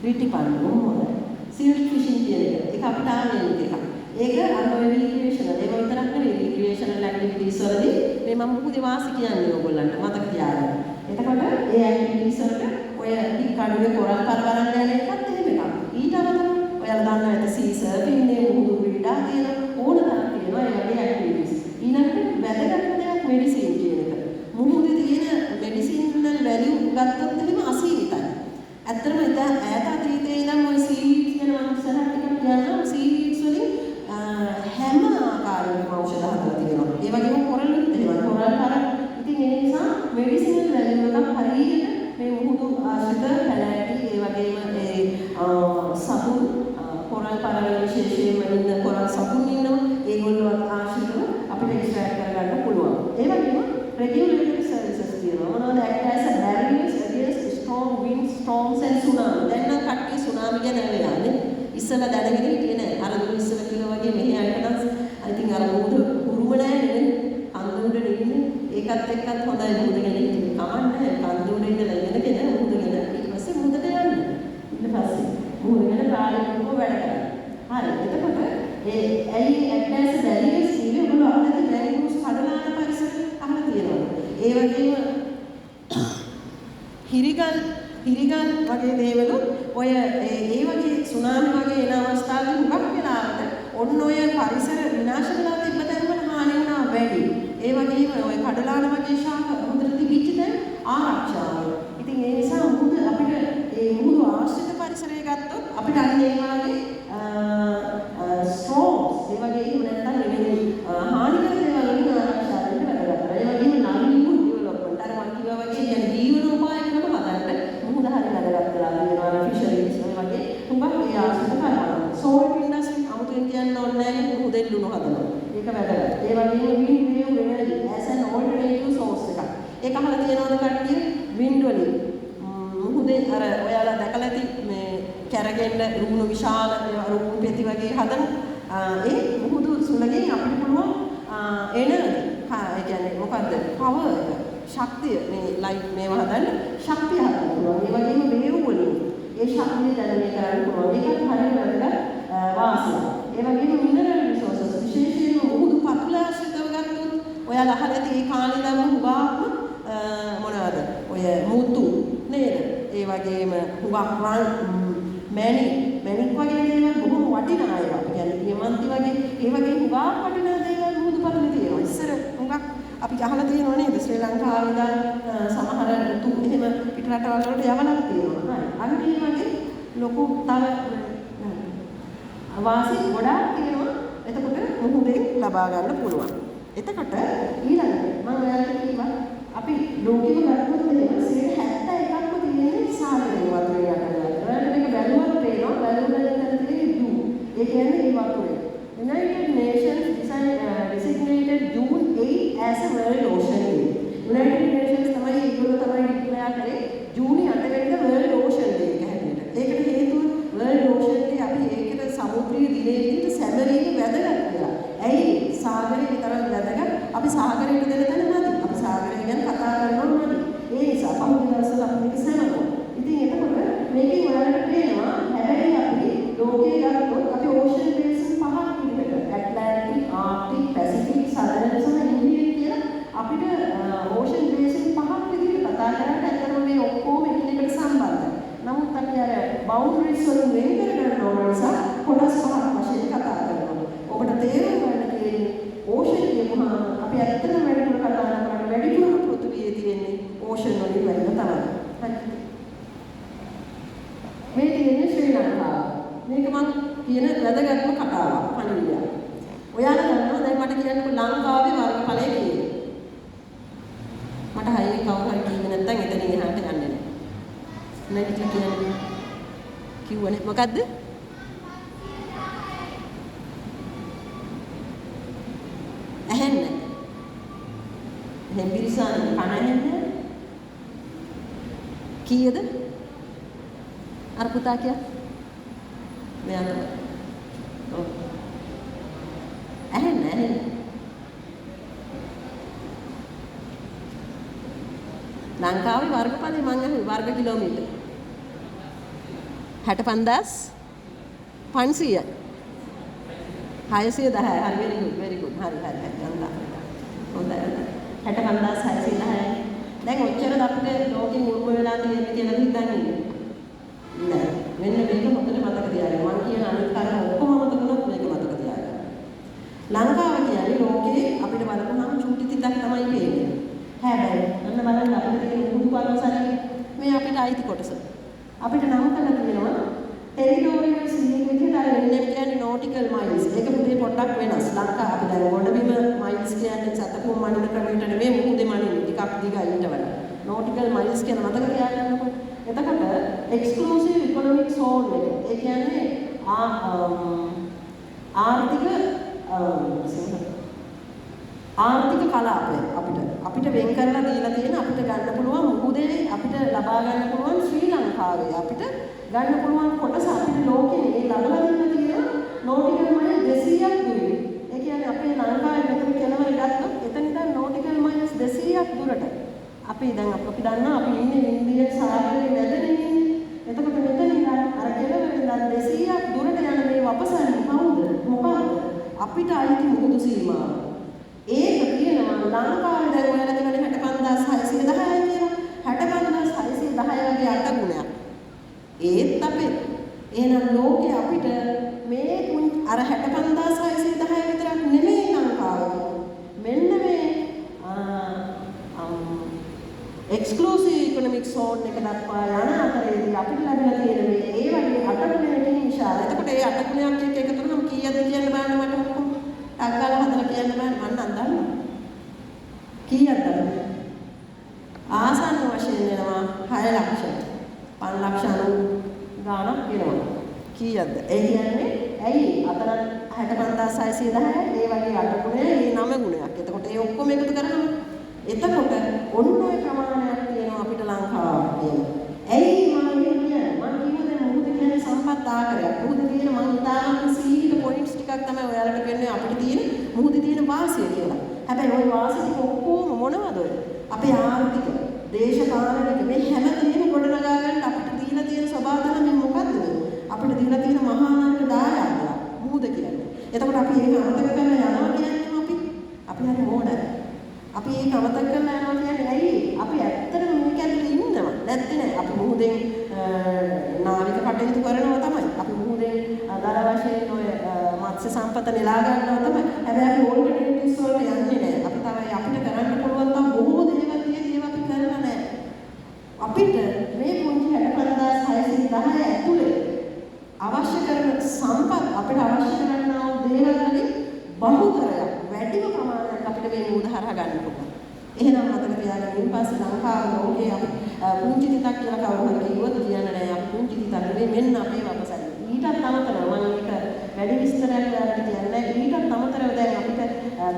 රිටිපන්ඩු මොනවද? සිල්ක් ෆිෂින් කියන එක. ඒක අපිට ආන්නේ එකක්. ඒක අර ඔය රීක්‍රියේෂනල් ඒක විතරක් නෙවෙයි රීක්‍රියේෂනල් ඇක්ටිවිටීස් වලදී මේ මම මුහුදේ වාසි කියන්නේ ඕගොල්ලන්ට මතක තියාගන්න. එතකොට ඒ ඇක්ටිවිටීස් වලට ඔය ටික කඩුවේ කොරල් කරවරන්න යන එකත් එහෙම එකක්. ඊට අමතරව ඔයාලා දන්නවා ඇත සී සර්ෆින් නේ මුහුදු ක්‍රීඩා කියන ඕන තරම් තියෙනවා ඒ වගේ ඇක්ටිවිටීස්. ඊළඟට වැදගත්ම දෙයක් මෙඩිසින් කියන එක. මුහුදේ තියෙන මෙඩිසිනල් වැලියු ගත්තොත් එහෙම අසීමිතයි. ඇත්තටම ඉතින් ඈත අතීතයේ ඉඳන් ওই සීඩ්ස් කියන මම ඉස්සරහට ටිකක් කියන්නම් සීඩ්ස් වලින් හැම ආකාරයකම ඖෂධ හදලා තියෙනවා. ඒ වගේම කොරල්ුත් එහෙමයි. කොරල් කර ඉතින් ඒ නිසා මෙඩිසිනල් වැලියු එකක් හරියට මේ මුහුදු ආශ්‍රිත පැලෑටි ඒ වගේම ඒ සතුන් කොරල් පරවල විශේෂයෙන්ම ඉන්න කොරල් සතුන් ඉන්නවා. ඒගොල්ලෝ ආශ්‍රිතව අපිට එක්ස්ට්‍රැක්ට් කරගන්න පුළුවන්. ඒ වගේම රෙගියුලේටරි සර්විසස් තියෙනවා. මොනවද? act as a barriers against strong winds, storms and tsunami. දැන් නම් කට්ටිය tsunami ගැන නෑනේ. ඉස්සෙල්ලා දැනගෙන හිටියේ නෑ. අර දුර ඉස්සෙල්ලා කිව්වා වගේ මෙහෙ යන්න නම් I think අර මුහුද උරුම නෑනේ. කන්ද උඩ නෙන්නේ. ඒකත් එක්කත් හොඳයි මුහුද ගැන හිතේ. කමන්නේ කන්ද උඩ ඉඳලා ඉගෙනගෙන මුහුද ගැන ඊට පස්සේ මුහුදට යන්න. ඊට පස්සේ මුහුද ගැන ප්‍රායෝගිකව වැඩ කරන්න. හරි. එතකොට ඒ ඇයි act as a barriers කියන්නේ ඔයගොල්ලෝ අහලා මැංග්‍රූව්ස් කඩලාන පරිසර අහලා තියෙනවා. ඒ වගේම හිරිගල් වගේ දේවලුත් ඔය ඒ වගේ සුනාමි වගේ එන අවස්ථාවල හුඟක් වෙලාවට ඔන්න ඔය පරිසර විනාශ වෙලා තිබ්බ තැන් වල හානි වුණා වැඩි. ඒ වගේම ඔය කඩලාන වගේ ශාක හොඳට තිබිච්ච තැන් ආරක්ෂාව. ඉතින් ඒ නිසා මුහුද අපිට ඒ මුහුදු ආශ්‍රිත පරිසරය ගත්තොත් අපිට අන්න ඒ වගේ ස්ට්‍රෝම්ස් ඒ වගේ එහෙම නැත්නම් නෙවෙයි හානිකර දේවල් වලින් ආරක්ෂා වෙන්න වැදගත්. ඒ වගේම නලියුඩ් ඩෙවලොප්මන්ට් අර මම කිව්වා වගේ කියන්නේ ජීවනෝපාය ක්‍රම හදන්න මුහුද හරි වැදගත් වෙලා තියෙනවා. ෆිෂරීස් වගේ හුඟක් ඒ ආශ්‍රිත කරනවා. සෝල්ට් ඉන්ඩස්ට්‍රි අමුතුවෙන් කියන්න ඕනේ නැහැ මුහුදෙන් ලුණු හදනවා. ඒක වැදගත්. ඒ වගේම wind wave energy as an alternative source එකක්. ඒක අහලා තියෙනවද කට්ටිය? wind වලින් මුහුදේ අර ඔයාලා දැකලා ඇති මේ කැරගෙන්න රුණු විශාල රුණු පෙති වගේ හදන ඒ මුහුදු සුළඟෙන් අපිට පුළුවන් එනර්ජි ඒ කියන්නේ මොකද්ද? පවර් එක ශක්තිය මේ ලයිට් මේව හදන්න ශක්තිය හදන්න පුළුවන්. ඒ වගේම වේව් වලින් ඒ ශක්තිය දැනගන්න කරන්න පුළුවන්. ඒකත් හරියට වැදගත් වාසියක්. ඒ වගේම මිනරල් රිසෝසස් විශේෂයෙන්ම මුහුදු පතුල ආශ්‍රිතව ගත්තොත් ඔයාලා අහලා ඇති ඒ කාලේ දැම්ම හුඟක්ම මොනවාද? ඔය මුතු නේද? ඒ වගේම හුඟක් මැණික් වගේ දේවල් බොහොම වටිනා ඒවා. අපි කියන්නේ දියමන්ති වගේ ඒ වගේ හුඟක් වටිනා දේවල් මුහුදු පතුලේ තියෙනවා. ඉස්සර හුඟක් අපි අහලා තියෙනවා නේද? ශ්‍රී ලංකාවේ ඉඳන් සමහර මුතු එහෙම පිට රටවල් වලට යවලක් තියෙනවා. හරි. අන්න ඒ වගේ ලොකු තව වාසි ගොඩාක් තියෙනවා. එතකොට මුහුදෙන් ලබා ගන්න පුළුවන්. එතකොට ඊළඟට මම ඔයාලට කිව්වා අපි ලෝකෙම ගත්තොත් එහෙම 71%ක්ම තියෙන්නේ සාගරයේ වතුරේ යටතේ. ඔයාලට මේක බැලුවොත් පේනවා බැලුවොත් තියෙන්නේ ජූන්. ඒ කියන්නේ ඒ වතුරේ. United Nations designated June 8 as a World Ocean Day. United Nations තමයි ඒගොල්ලෝ තමයි ඩික්ලෙයාර් කරේ ජූනි 8 වෙනිදා World Ocean Day එක හැටියට. ඒකට හේතුව World Ocean Day අපි ඒකට සමුද්‍රීය දිනයේ විදිහට සැමරීම වැදගත් කියලා. ඇයි? සාගරේ විතරක් වැදගත්. අපි සාගරයට දෙන තැන නැති. අපි සාගරය ගැන කතා කරනවා නැති. ඒ නිසා පහුගිය දවස්වල අපි මේක සැලකුවා. ඉතින් එතකොට මේකෙන් ඔයාලට පේනවා හැබැයි අපි ලෝකයේ ගත්තොත් අපි ඕෂන් බේසින් පහක් විදිහට ඇට්ලැන්ටික්, ආර්ටික්, පැසිෆික්, සදර්න් සහ ඉන්දියන් කියලා අපිට ඕෂන් බේසින් පහක් විදිහට කතා කරලා ඇත්තටම මේ ඔක්කොම එකිනෙක අපි අර බවුන්ඩරිස් වලින් වෙන් කරගන්න ඕන නිසා කොටස් පහක් වශයෙන් කතා කරනවා. ඔබට තේරුම් ගන්න තියෙන්නේ ඕෂන් කියපුවාම අපි ඇත්තටම වැඩිපුර කතා කරන්නේ වැඩිපුර පෘථිවියේ තියෙන්නේ ඕෂන් වලින් වැඩිම තමයි. හරි. මේ තියෙන්නේ ශ්‍රී ලංකාව. මේක මම කියන වැදගත්ම කතාවක් පණිවිඩයක්. ඔයාලා දන්නවා දැන් මට කියන්නකො ලංකාවේ වර්ගඵලය කියලා. මට හයිය කවුරු හරි කිව්වේ නැත්නම් එතනින් එහාට යන්නේ නැහැ. නැගිට කියන්නේ කිව්වනේ මොකද්ද? ඇහෙන්නේ. හෙම්බිරිසන් කන ඇහෙන්නේ. කීයද? අර පුතා කිය. මෙයාට. ඔව්. ඇහෙන්නේ. ලංකාවේ වර්ගඵලය මං අහුවේ වර්ග කිලෝමීටර් 65500 610 හරි very good හරි හොඳයි 65610 දැන් ඔච්චරද අපිට ලෝකෙ මුල්ම වෙලා තියෙන්නේ කියලා හිතන්නේ නෑ මෙන්න මේක හොඳට මතක තියාගන්න මං කියන අනිත් කාරණා ඔක්කොම මතක වුණොත් මේක මතක තියාගන්න ලංකාව කියන්නේ ලෝකේ අපිට බලපුවහම චූටි තිතක් තමයි පේන්නේ හැබැයි අන්න බලන්න අපිට තියෙන මුහුදු පළසරේ මේ අපිට අයිති කොටස. අපිට නම් කරලා තියෙනවා ටෙරිටෝරියල් සී විදිහට අර වෙන්නේ කියන්නේ නෝටිකල් මයිල්ස්. ඒක පුතේ පොඩ්ඩක් වෙනස්. ලංකාව අපි දැන් ගොඩබිම මයිල්ස් කියන්නේ සතපුම් මණින ක්‍රමයට නෙමෙයි මුහුදේ මණින ටිකක් දිගයි ඊට වඩා. නෝටිකල් මයිල්ස් කියන මතක තියාගන්නකො. එතකොට එක්ස්ක්ලූසිව් ඉකොනොමික් සෝන් එක. ඒ කියන්නේ ආර්ථික කලාපය අපිට වෙන් කරලා දීලා තියෙන අපිට ගන්න පුළුවන් මුහුදේ අපිට ලබා ගන්න පුළුවන් ශ්‍රී ලංකාවේ අපිට ගන්න පුළුවන් කොටස අපිට ලෝකේ මේ ලබලා දෙන්න තියෙන නෝටිකල් මයිල් 200ක් දුරේ. ඒ කියන්නේ අපේ ලංකාවේ මෙතන කෙලවර ගත්තොත් එතන ඉඳන් නෝටිකල් මයිල්ස් 200ක් දුරට අපි දැන් අපි දන්නා අපි ඉන්නේ ඉන්දියන් සාගරයේ මැදනේ ඉන්නේ. එතකොට මෙතන ඉඳන් අර කෙලවර ඉඳන් 200ක් දුරට යන මේ වපසන්නේ කවුද? මොකක්ද? අපිට අයිති මුහුදු සීමාව. ඒක කියනවා ලංකාවේ දැන් ඔයාලා කියන්නේ 65610 කියලා 65610 වගේ අට ගුණයක්. ඒත් අපේ එහෙනම් ලෝකේ අපිට මේ අර 65610 විතරක් නෙමෙයි ලංකාවේ. මෙන්න මේ එක්ස්ක්ලූසිව් ඉකොනොමික් සෝන් එක දක්වා යන අතරේදී අපිට ලැබිලා තියෙන මේ ඒ වගේ අට ගුණයකින් ඉෂාර. එතකොට ඒ අට ගුණයක් එක්ක එකතු වුණාම කීයද කියන්න බලන්න මට ඔක්කොම. ටක්කාලා හදලා කියන්න බෑ මම නම් දන්නවා. කීයක්ද? ආසන්න වශයෙන් වෙනවා 6 ලක්ෂ. 5 ලක්ෂ 90 ගාණක් වෙනවා. කීයක්ද? ඒ කියන්නේ ඇයි අතන 65610 ඒ වගේ අට ගුණය මේ 9 ගුණයක්. එතකොට ඒ ඔක්කොම එකතු කරනවා. එතකොට ඔන්න ඔය ප්‍රමාණයක් තියෙනවා අපිට ලංකාව කියන්නේ. ඇයි මම කියන්නේ? මම කිව්වද මුහුද කියන්නේ සම්පත් ආකාරයක්. මුහුද කියන මම උදාහරණ සීහිත පොයින්ට්ස් ටිකක් තමයි ඔයාලට කියන්නේ අපිට තියෙන මුහුදේ තියෙන වාසිය කියලා. හැබැයි ওই වාසිය ටික ඔක්කොම මොනවද ඔය? අපේ ආර්ථික, දේශපාලනික මේ හැම දෙයක්ම ගොඩනගා ගන්න අපිට දීලා තියෙන ස්වභාව ධර්මයෙන් මොකද්ද? අපිට දීලා තියෙන මහා නායක දායාදය මුහුද කියන්නේ. එතකොට අපි ඒක අමතක කරලා යනවා කියන්නේ අපි හරි මොඩයි. අපි ඒක අමතක කරලා යනවා කියන්නේ ඇයි? අපි ඇත්තටම මේක ඇතුලේ ඉන්නවා. නැත්නම් නෑ. අපි මුහුදෙන් නාවික කටයුතු කරනවා තමයි. අපි මුහුදෙන් දර වශයෙන් ඔය මත්ස්‍ය සම්පත නෙලා ගන්නවා තමයි. හැබැයි අපි ඕල්ටර්නේටිව්ස් වලට යන්නේ නෑ. අපි තමයි අපිට කරන්න පුළුවන් තව බොහෝ දේවල් තියෙනවා අපි කරලා නෑ. අපිට මේ පුංචි 65610 ඇතුලේ අවශ්‍ය කරන සම්පත් අපිට අවශ්‍ය කරනා වූ දේවල් වලින් බහුතරයක් වැඩිම ප්‍රමාණයක් අපිට මේ මුහුද හරහා ගන්න පුළුවන්. එහෙනම් මතක තියාගන්න ඊපස්සේ ලංකාව ලෝකයේ අපි පුංචි තිතක් කියලා කවුරු හරි කිව්වොත් කියන්න නෑ අපි පුංචි තිතක් නෙවෙයි මෙන්න අපේ වපසයි. ඊටත් අමතරව මම මේක වැඩි විස්තරයක් ඔයාලට කියන්නේ ඊටත් අමතරව දැන් අපිට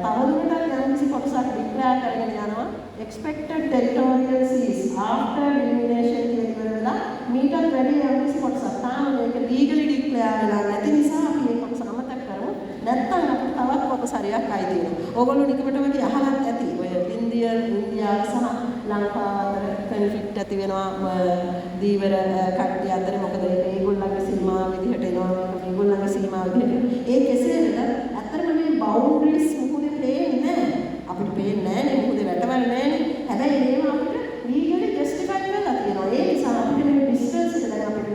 තවදුරටත් යම්කිසි කොටසක් විග්‍රහ කරගෙන යනවා expected territorial seas after delineation කියලා ඉවරලා මීටත් වැඩි යම්කිසි කොටසක් තාම මේක legally declare වෙලා නැති නිසා අපි මේ කොටස අමතක කරමු. නැත්තම් අපිට තවත් කොටස් හරියක් ආයි තියෙනවා. ඕගොල්ලෝ නිකමට වගේ අහලත් ඇති. ඔය ඉන්දියාව සහ ලංකාව අතර කන්ෆ්ලික්ට් ඇති වෙනවා දීවර කට්ටිය අතර මොකද ඒගොල්ලන්ගේ සීමාව විදිහට එනවා මේගොල්ලන්ගේ සීමාව විදිහට. ඒ කෙසේ වෙතත් අතරම මේ බවුන්ඩරිස් මුහුදේ පේන්නේ නැහැ. අපිට පේන්නේ නැහැ මුහුදේ වැටවල් නැහැ. හැබැයි ඒවා අපිට ලීගලි ජස්ටිෆයි කරලා තියෙනවා. ඒ නිසා අපිට මේ ඩිස්ටන්ස් එක දැන් අපිට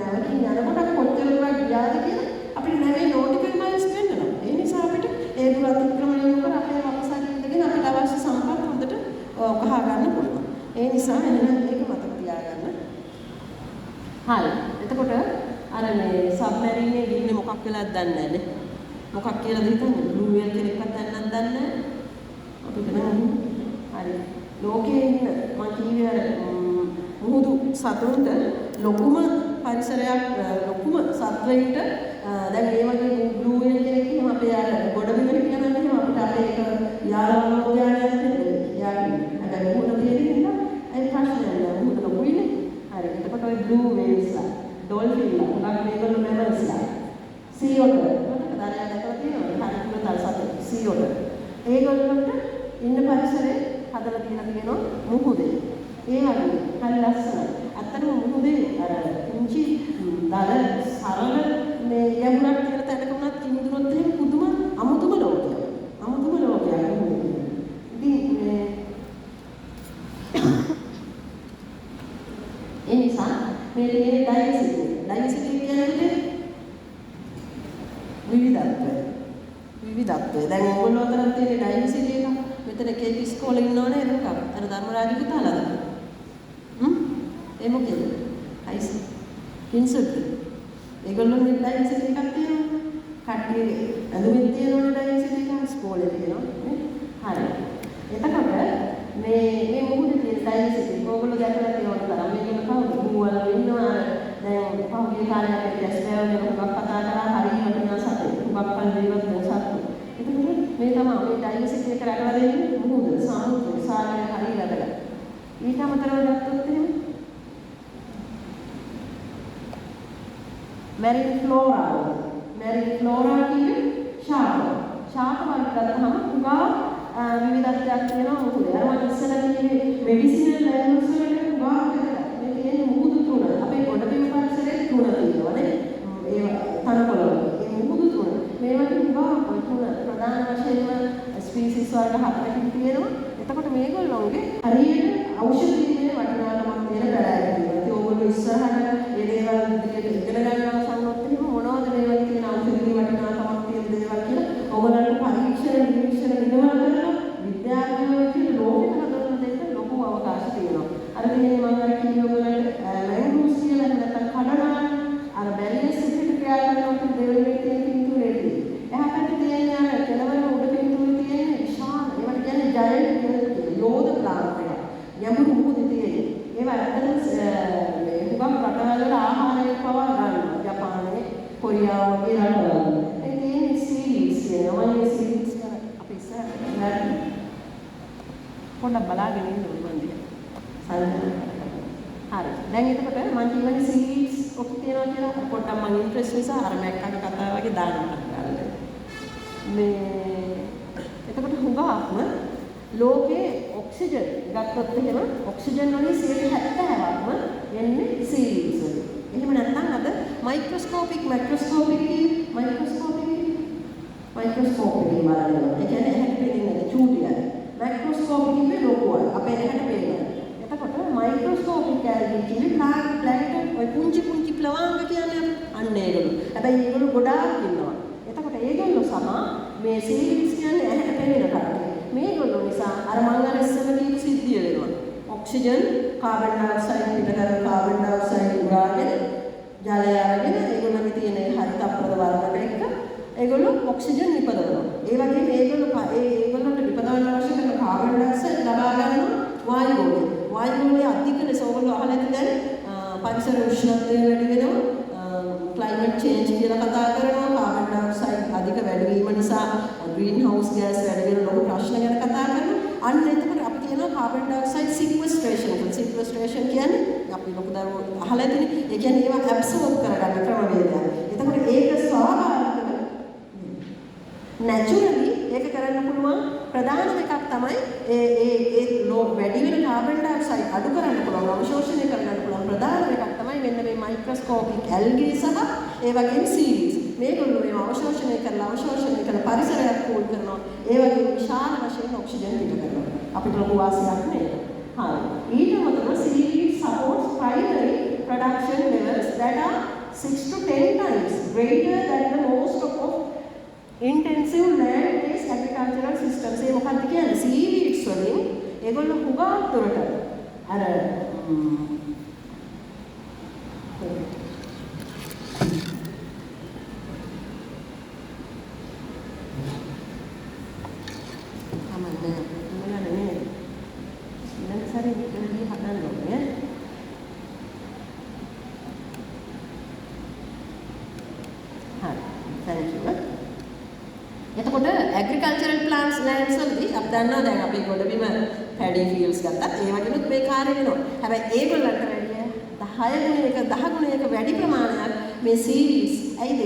නිසා එහෙනම් මේක මතක තියාගන්න. හරි. එතකොට අර මේ සබ්මැරිනේ ඉන්නේ මොකක් වෙලාද දන්නේ නැහැ නේ. මොකක් කියලාද හිතන්නේ? බ්ලූ වේල් කෙනෙක්වත් දන්නත් දන්නේ නැහැ. අපිට නම් හරි. ලෝකයේ ඉන්න මම කිව්වේ අර මුහුදු සතුන්ට ලොකුම පරිසරයක් ලොකුම සත්වයින්ට දැන් මේ වගේ බ්ලූ වේල් කෙනෙක් ඉන්නම් අපේ අර ගොඩබිමට කියනවා නම් අපිට අපේ ඒක යාළුවෝ උද්‍යානයක් තියෙනවා. හැබැයි මුහුද තියෙන්නේ ඒ ප්‍රශ්නයක් නෑ. මුහුද ලොකුයිනේ. හරි. එතකොට ඔය බ්ලූ වේල්ස්ලා, ඩොල්ෆින්ලා, උගක් මේගොල්ලෝ මැමල්ස්ලා, සී ඔටර් මතකද? දැන් දැකලා තියෙනවද? හරි කුල තල් සතෙක් සී ඔටර්. ඒගොල්ලන්ට ඉන්න පරිසරේ හදලා තියෙනවා මුහුදේ. ඒ වගේ හරි ලස්සනයි. අත්තම මුහුදේ අර කුංචි දල සරල මේ යමුණක් කියලා තැනක වුණත් කිඳුනොත් එහෙම පුදුම අමුතුම ලෝකයක්. අමුතුම ලෝකයක් මුහුදේ. ඉතින් මේ ඒ නිසා මේ ඩයිවර්සිටි කියන්නේ විවිධත්වය. දැන් ඕගොල්ලෝ අතර තියෙන ඩයිවර්සිටි එක මෙතන එක ඉස්කෝලේ ඉන්නවනේ නේද? අර ධර්මරාජ පුතාලාද? ඒ මොකද? හයිස් කින්සුත්. ඒගොල්ලෝ මේ ඩයිවර්සිටි එකක් තියෙනවා. කට්ටිය අඳුමින් තියෙනවනේ ඩයිවර්සිටි එක ඉස්කෝලේ තියෙනවා නේ? හරි. එතකොට මේ මොකද තියෙන ඩයිවර්සිටි ඕගොල්ලෝ දැකලා තියෙනවද තරම් මේක කවුද? ගුවල ඉන්නවා. දැන් පහුගිය කාලේ අපි ටෙස්ට් එකේ මොකක් කතා කරා හරියට වෙනස් සතේ. මොකක් කල් දේවත් වෙනසක්. එතකොට මේ තමයි මේ ඩයිවර්සිටි එක රැකලා දෙන්නේ මුහුද සමුද්‍ර සාගරය හරිය වැදගත්. ඊට අමතරව ගත්තොත් එහෙම මැරින් ෆ්ලෝරා කියන්නේ ශාක වර්ග ගත්තහම උගා විවිධත්වයක් තියෙනවා මුහුදේ. අර මම ඉස්සෙල්ලා කිව්වේ මෙඩිසිනල් වැල්යුස් වලට උගා වැදගත්. මේ තියෙන්නේ මුහුදු තුන. අපේ ගොඩබිම් පරිසරයේ තුන තියෙනවානේ. ඒ තනකොළ ඒ මුහුදු තුන. මේ වගේ උගා තුන ප්‍රධාන වශයෙන්ම ස්පීසිස් වර්ග 4කින් තියෙනවා. එතකොට මේගොල්ලෝගේ හරියට ඖෂධීය වටිනාකමක් තියෙන පැලෑටි තියෙනවා. ඉතින් ඕගොල්ලෝ ඉස්සරහට මේ දේවල් විදිහට ඉගෙන ගන්නවා සම්මත එහෙම මොනවද මේ වගේ තියෙන ඖෂධීය වටිනාකමක් තියෙන දේවල් කියලා ඕගොල්ලන්ට පරීක්ෂණ නිරීක්ෂණ නිගමන කරලා විද්‍යාඥයෝ කියන ලෝකෙට හදන්න දෙන්න ලොකු අවකාශ තියෙනවා. අර කියන්නේ මම අර කිව්වේ ඔයගොල්ලන්ට මැංග්‍රූව්ස් කියලා නැත්නම් කඩනාන අර බැරියර්ස් එකට ක්‍රියා කරනකොට දෙවෙනි තියෙන පින්තූරේදී එහාට තියෙන අර කෙළවර උඩ පින්තූරේ තියෙන විශාල ඒවට කියන්නේ ජයන්ට් යෝධ ප්ලාන්ට් එක. යමුණු මුහුදේ තියෙන්නේ. ඒවා ඇත්තටම මේ හුඟක් රටවල් වල ආහාරය පවා ගන්නවා. ජපානයේ, කොරියාව වගේ රටවල්. ඒ තියෙන්නේ සීරීස් කියනවා. මේ සීරීස් එක අපි ඉස්සරහට පොඩ්ඩක් බලාගෙන ඉන්න ඕනේ මන්දිය. හරි. දැන් එතකොට මම කියන්නේ සීරීස් ඔක තියෙනවා කියලා පොඩ්ඩක් මම ඉන්ට්‍රෙස්ට් නිසා අර මැක්කගේ කතාව වගේ දානවා. මේ එතකොට හුඟක්ම ලෝකේ ඔක්සිජන් ගත්තොත් එහෙම ඔක්සිජන් වලින් 70%ක්ම එන්නේ සීරීස් වලින්. එහෙම නැත්නම් අද මයික්‍රොස්කෝපික් මැක්‍රොස්කෝපික් බලනවා. ඒ කියන්නේ ඇහැට පෙනෙන්නේ චූටියයි. මැක්‍රොස්කෝපික් කියන්නේ ලොකුයි. අපේ ඇහැට පේන්නේ. එතකොට මයික්‍රොස්කෝපික් කියන්නේ ප්ලැනට් ඔය පුංචි ප්ලවාංග කියන්නේ අන්න ඒගොල්ලෝ. හැබැයි ඒගොල්ලෝ ගොඩාක් ඉන්නවා. එතකොට ඒගොල්ලෝ සම මේ සීරීස් කියන්නේ ඇහැට පෙනෙන කට්ටිය. මේගොල්ලෝ නිසා අර මම අර ඉස්සෙල්ලා කියපු සිද්ධිය වෙනවා. ඔක්සිජන්, කාබන් ඩයොක්සයිඩ් පිටකරන කාබන් ඩයොක්සයිඩ් උරාගෙන ජලය අරගෙන ඒගොල්ලන්ගේ තියෙන හරිත අප්‍රද වර්ණයට එක්ක ඒගොල්ලෝ ඔක්සිජන් නිපදවනවා. ඒ වගේම ඒගොල්ලන්ට නිපදවන්න අවශ්‍ය කරන කාබන් ඩයොක්සයිඩ් ලබා ගන්නවා වායුවෝනේ. වායුවෝනේ අධික ලෙස ඕගොල්ලෝ අහලා ඇති දැන් පරිසර උෂ්ණත්වය වැඩි වෙනවා. ක්ලයිමේට් චේන්ජ් කියලා කතා කරනවා. කාබන් ඩයොක්සයිඩ් අධික වැඩි වීම නිසා ග්‍රීන් හවුස් ගෑස් වැඩි වෙන ලොකු ප්‍රශ්න ගැන කතා කරනවා. අන්න එතකොට අපි කියනවා කාබන් ඩයොක්සයිඩ් සික්වෙස්ට්‍රේෂන්. සික්වෙස්ට්‍රේෂන් කියන්නේ අපි ලොකු දරුවෝ අහලා ඇතිනේ. ඒ කියන්නේ ඒවා ඇබ්සෝබ් කරගන්න ක්‍රමවේදයක්. එතකොට ඒක ස්වාභාවිකව නැචරලි ඒක කරන්න පුළුවන් ප්‍රධානම එකක් තමයි ඒ වැඩි වෙන කාබන් ඩයොක්සයිඩ් අඩු කරන්න පුළුවන් අවශෝෂණය කරන්න පුළුවන් ප්‍රධානම එකක් තමයි මෙන්න මේ මයික්‍රොස්කෝපික් ඇල්ගේ සහ ඒ වගේම සීරීස්. මේගොල්ලෝ මේව අවශෝෂණය කරලා පරිසරයක් කූල් කරනවා. ඒ වගේම විශාල වශයෙන් ඔක්සිජන් පිට කරනවා. අපිට ලොකු වාසියක් නේද? හරි. ඊට අමතරව series supports primary production levels that are 6 to 10 times greater than the most of intensive land-based agricultural systems. ඒ මොකක්ද කියන්නේ? සීරීඩ්ස් වලින් ඒගොල්ලෝ හුඟක් දුරට අර එතකොට ඇග්‍රිකල්චරල් ප්ලාන්ට්ස් ලෑන්ඩ්ස් වලදී අපි දන්නවා දැන් අපි ගොඩබිම පැඩි ෆීල්ඩ්ස් ගත්තත් ඒ වගේනුත් මේ කාර්ය වෙනවා. හැබැයි ඒගොල්ලන්ට වැඩිය 10 ගුණයක වැඩි ප්‍රමාණයක් මේ සීරීස් ඇයිද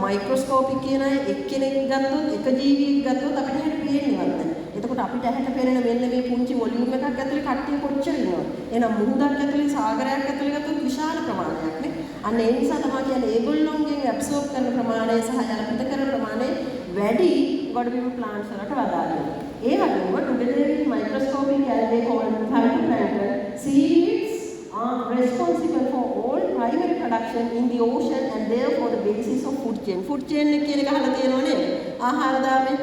මයික්‍රොස්කෝපික් කියන එක්කෙනෙක් ගත්තොත් එක ජීවියෙක් ගත්තොත් අපිට හැට පේන්නේවත් නැහැ. එතකොට අපිට ඇහැට පේන මෙන්න මේ පුංචි වොලියුම් එකක් ඇතුලේ කට්ටිය කොච්චර ඉන්නවද? එහෙනම් මුහුදක් ඇතුලේ සාගරයක් ඇතුලේ ගත්තොත් විශාල ප්‍රමාණයක් නේ. අන්න ඒ නිසා තමයි කියන්නේ ඒගොල්ලොන්ගෙන් ඇබ්සෝබ් කරන ප්‍රමාණය සහ යලපිට කරන ප්‍රමාණය වැඩි ගොඩබිම ප්ලාන්ට්ස් වලට වඩා දෙනවා. ඒ වගේම together with microscopic array called phytoplankton, seaweeds are responsible for all primary production in the ocean and therefore the basis of food chain. Food chain එක කියන එක අහලා තියෙනවනේ. ආහාර දාමේ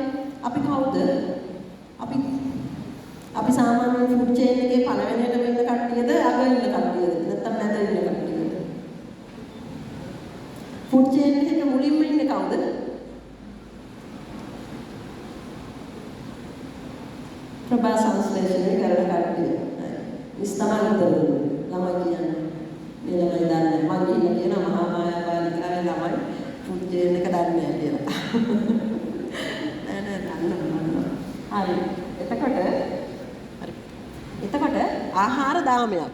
අපි කවුද? අපි සාමාන්‍යයෙන් food chain එකේ පළවෙනියට වෙන්න කට්ටියද අග ඉන්න කට්ටියද නැත්නම් මැද ඉන්න කට්ටියද? food chain එකේ මුලින්ම ඉන්නේ කවුද? ප්‍රභා සංශ්ලේෂණය කරන කට්ටිය. ඉස්තමල් උදේ ළමයි කියන්නේ. මේ ළමයි දන්නේ මම කියලා කියනවා මහා මායා බාලිකාවේ ළමයි food chain එක දන්නේ නැහැ කියලා. නෑ දන්නවා. හරි. එතකොට ආහාර දාමයක්.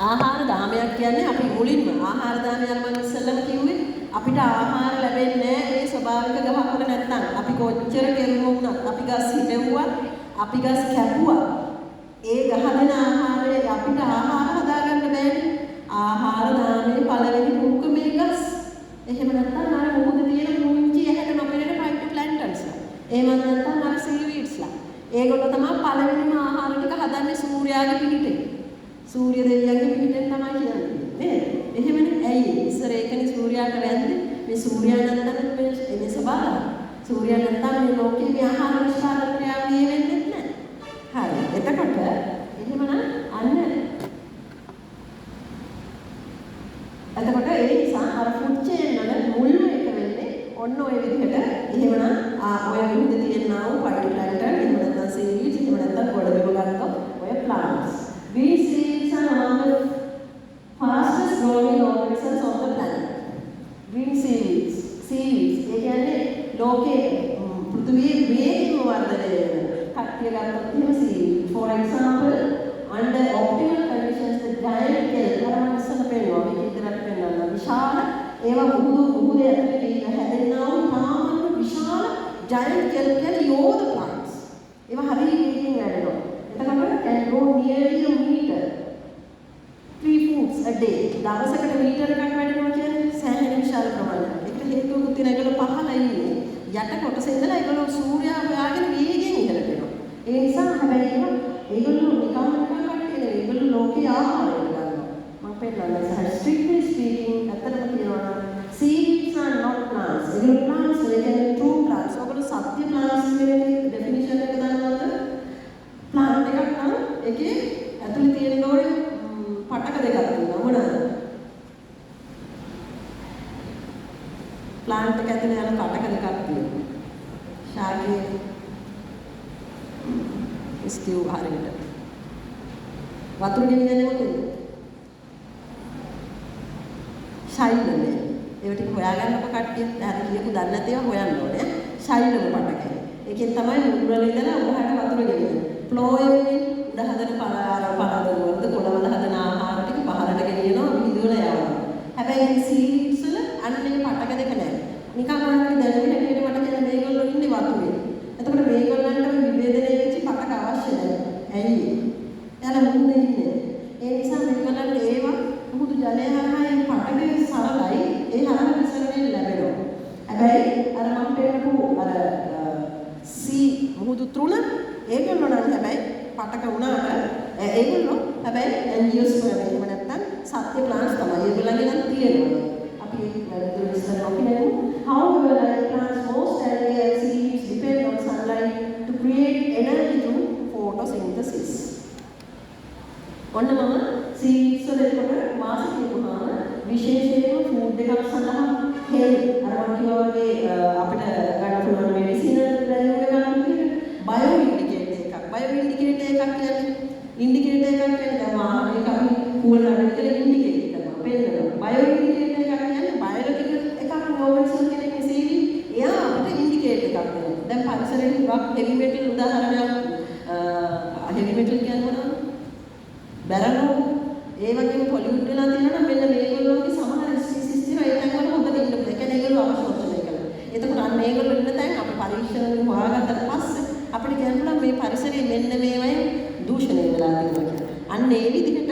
ආහාර දාමයක් කියන්නේ අපි මුලින්ම ආහාර දාමය අර මම ඉස්සෙල්ලම කිව්වේ අපිට ආහාර ලැබෙන්නේ නැහැ මේ ස්වභාවික ගහකට නැත්තම්. අපි කොච්චර කෙරුණු වුණත් අපි ගස් හිටෙව්වා, අපි ගස් කැපුවා. ඒ ගහ දෙන ආහාරය අපිට ආහාර හදාගන්න බෑනේ. ආහාර දාමේ පළවෙනි මුඛ මේ ගස්. එහෙම නැත්තම් අර මොහොතේ තියෙන මුංචි ඇහැට නොපෙනෙන ෆයිටෝප්ලැන්ක්ටන්ස්ලා. එහෙම නැත්තම් අර සීවීඩ්ස්ලා. ඒගොල්ලෝ තමයි පළවෙනිම ආහාර ටික හදන්නේ සූර්යාගේ පිහිටෙන්. සූර්ය දෙවියන්ගේ පිහිටෙන් තමයි කියන්නේ. නේද? එහෙමනේ ඇයි ඉස්සර ඒකනේ සූර්යාට වැන්දේ. මේ සූර්යා නැත්තම් මේ සබාලා. සූර්යා නැත්තම් මේ ලෝකේ මේ ආහාර නිෂ්පාදන ක්‍රියාව වෙන්නේ නැහැ. හරි. එතකොට එහෙමනම් එතකොට ඒ නිසා අර ෆුඩ් චේන් වල මුල්ම එක වෙන්නේ ඔන්න ඔය විදිහට. එහෙමනම් ඔය විදිහට තියෙනා වූ ෆයිටෝප්ලැන්ක්ටන් එහෙම නැත්නම් සීවීඩ්ස් එහෙම නැත්නම් ගොඩබිම ගත්තොත් ඔය plants. These seeds are among the fastest growing organisms on the planet. Green seaweeds. Seaweeds. ඒ කියන්නේ ලෝකයේ පෘථිවියේ වේගයෙන් වර්ධනය වෙන කට්ටිය ගත්තොත් එහෙම seaweed. For example, under optimal conditions the giant kelp අරම ඉස්සන පෙන්නවා. මේක ඉදරට පෙන්වන්න. විශාල ඒවා මුහුදේ ඇතුලේ හැදෙනා වූ තාමත් විශාල giant kelp කියන්නේ යෝධ plants. ඒවා හරිය වේගයෙන් වැඩෙනවා. එතකොට can grow nearly a meter 3 foot a day. දවසකට මීටර එකක් වැඩෙනවා කියන්නේ සෑහෙන විශාල ප්‍රමාණයක්. ඒකට හේතුවකුත් තියෙනවා. ඒගොල්ලෝ පහළ ඉන්නේ යට කොටසේ ඉඳලා ඒගොල්ලෝ සූර්යයා හොයාගෙන වේගෙන් ඉහළට එනවා. ඒ නිසා හැබැයි ඒගොල්ලෝ නිකම්ම කට්ටිය නෙවෙයි. ඒගොල්ලෝ ලෝකේ ආහාරය ගන්නවා. මම පෙන්නනවා. Strictly speaking ඇත්තටම කියනවා seeds are not plants. ඒගොල්ලෝ plants නෙවෙයි true plants. ඔයගොල්ලෝ සත්‍ය plants කියන definition එක දන්නවද? plant එකක් නම් ඒකේ ඇතුලේ තියෙන ඕනේ පටක දෙකක් තියෙනවා. මොනවාද? plant එක ඇතුලේ යන පටක දෙකක් තියෙනවා. ශාකයේ ස්කියු හරියට. වතුර ගෙනියන්නේ මොකද? ශෛලනේ. ඒවට හොයාගන්නකො කට්ටිය. දැන් කියපු දන්නේ නැති ඒවා හොයන්න ඕනේ. ශෛලම පටකය. ඒකෙන් තමයි මුදුරල ඉඳලා උඩහට වතුර ගෙනියන්නේ. ෆ්ලෝයෙන් උඩ හදන පළදරුවන්ද කොළවල හදන ආහාර ටික පහළට ගෙනියනවා විදුවල යවනවා. හැබැයි සීඩ්ස් වල අන්නේ පටක දෙක නැහැ. නිකන් මොනවද දැනෙන්නේ හැටියට මට කියන්නේ මේගොල්ලෝ ඉන්නේ වතුරේ. එතකොට මේගොල්ලන්ට විභේදනය වෙච්ච පටක අවශ්‍ය නැහැ. ඇයි? එයාලා මුහුදේ ඉන්නේ. ඒ නිසා මේගොල්ලන්ට ඒවා මුහුදු ජලය හරහා ඒ පටකේ සරලයි ඒ හරහා විසරණය ලැබෙනවා. හැබැයි අර මම පෙන්නපු අර මුහුදු තෘණ ඒගොල්ලෝ නම් හැබැයි පටක වුණාට ඒගොල්ලෝ හැබැයි ඇන්ජියෝස්පර්ම් එහෙම නැත්නම් සත්‍ය ප්ලාන්ට්ස් තමයි. ඒගොල්ලන්ගේ නම් තියෙනවා. අපි ඒක වැඩිදුර විස්තර නොකියමු. However, like plants, most algae and seaweeds depend on sunlight to create energy through ඔන්න මම සීවීඩ්ස් වල එතකොට වාසි කියපුවාම විශේෂයෙන්ම ෆුඩ් එකක් සඳහා හේල් අර මම කිව්වා වගේ අපිට ගන්න පුළුවන් මෙඩිසිනල් වැලියු එක ගන්න විදිහට බයෝ ඉන්ඩිකේටර් එකක්. බයෝ ඉන්ඩිකේටර් එකක් කියන්නේ ඉන්ඩිකේටර් එකක් කියන්නේ දැන් මේක අපි කුවල නඩ කියලා ඉන්ඩිකේටර් කරනවා. පෙන්නනවා. බයෝ ඉන්ඩිකේටර් එකක් කියන්නේ බයොලොජිකල් එකක් නෝවල්සල් කෙනෙක් සීවි එයා අපිට ඉන්ඩිකේටර් එකක් දෙනවා. දැන් පරිසරයේ හුඟක් හෙවි මෙටල් උදාහරණයක් හෙවි මෙටල් කියන්නේ මොනවද? බැරනෝ ඒ වගේම පොලියුට් වෙලා තියෙනවා නම් මෙන්න මේගොල්ලෝගේ සමහර සිස්ටම් ඒ තැන් වල හොඳට ඉන්න බෑ. ඒ කියන්නේ ඒගොල්ලෝ අවශෝෂණය කරනවා. එතකොට අන්න ඒගොල්ලෝ ඉන්න තැන් අපි පරීක්ෂණ වලින් හොයාගත්තට පස්සේ අපිට කියන්න පුළුවන් මේ පරිසරයේ මෙන්න මේවයි දූෂණය වෙලා තියෙනවා කියලා. අන්න ඒ විදිහට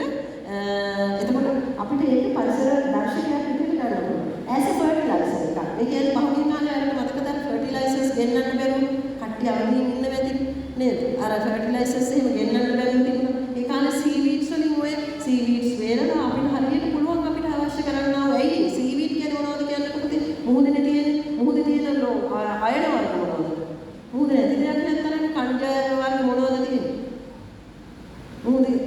එතකොට අපිට ඒක පරිසර දර්ශකයක් විදිහට ගන්න පුළුවන්. as a fertilizer එකක්. ඒ කියන්නේ පහුගිය කාලේ අරට මතකද ෆර්ටිලයිසර්ස් ගෙන්නන්න බැරුව කට්ටිය අවදීන් ඉන්න වෙති නේද? අර ෆර්ටිලයිසර්ස් එහෙම ගෙන්නන්න බැරුව තිබුණා. ඒ කාලේ සීවීඩ්ස් වලින් ඔය සීවීඩ්ස් වේලලා අපිට හරියට පුළුවන් අපිට අවශ්‍ය කරන්නා වූ ඇයි සීවීඩ් කියන්නේ මොනවද කියන්නේ කොහොමද? මුහුදේ තියෙන අයන වර්ග මොනවද? මුහුදේ නැති දෙයක් නැත්නම් කණ්ඩ වර්ග මොනවද තියෙන්නේ? මුහුදේ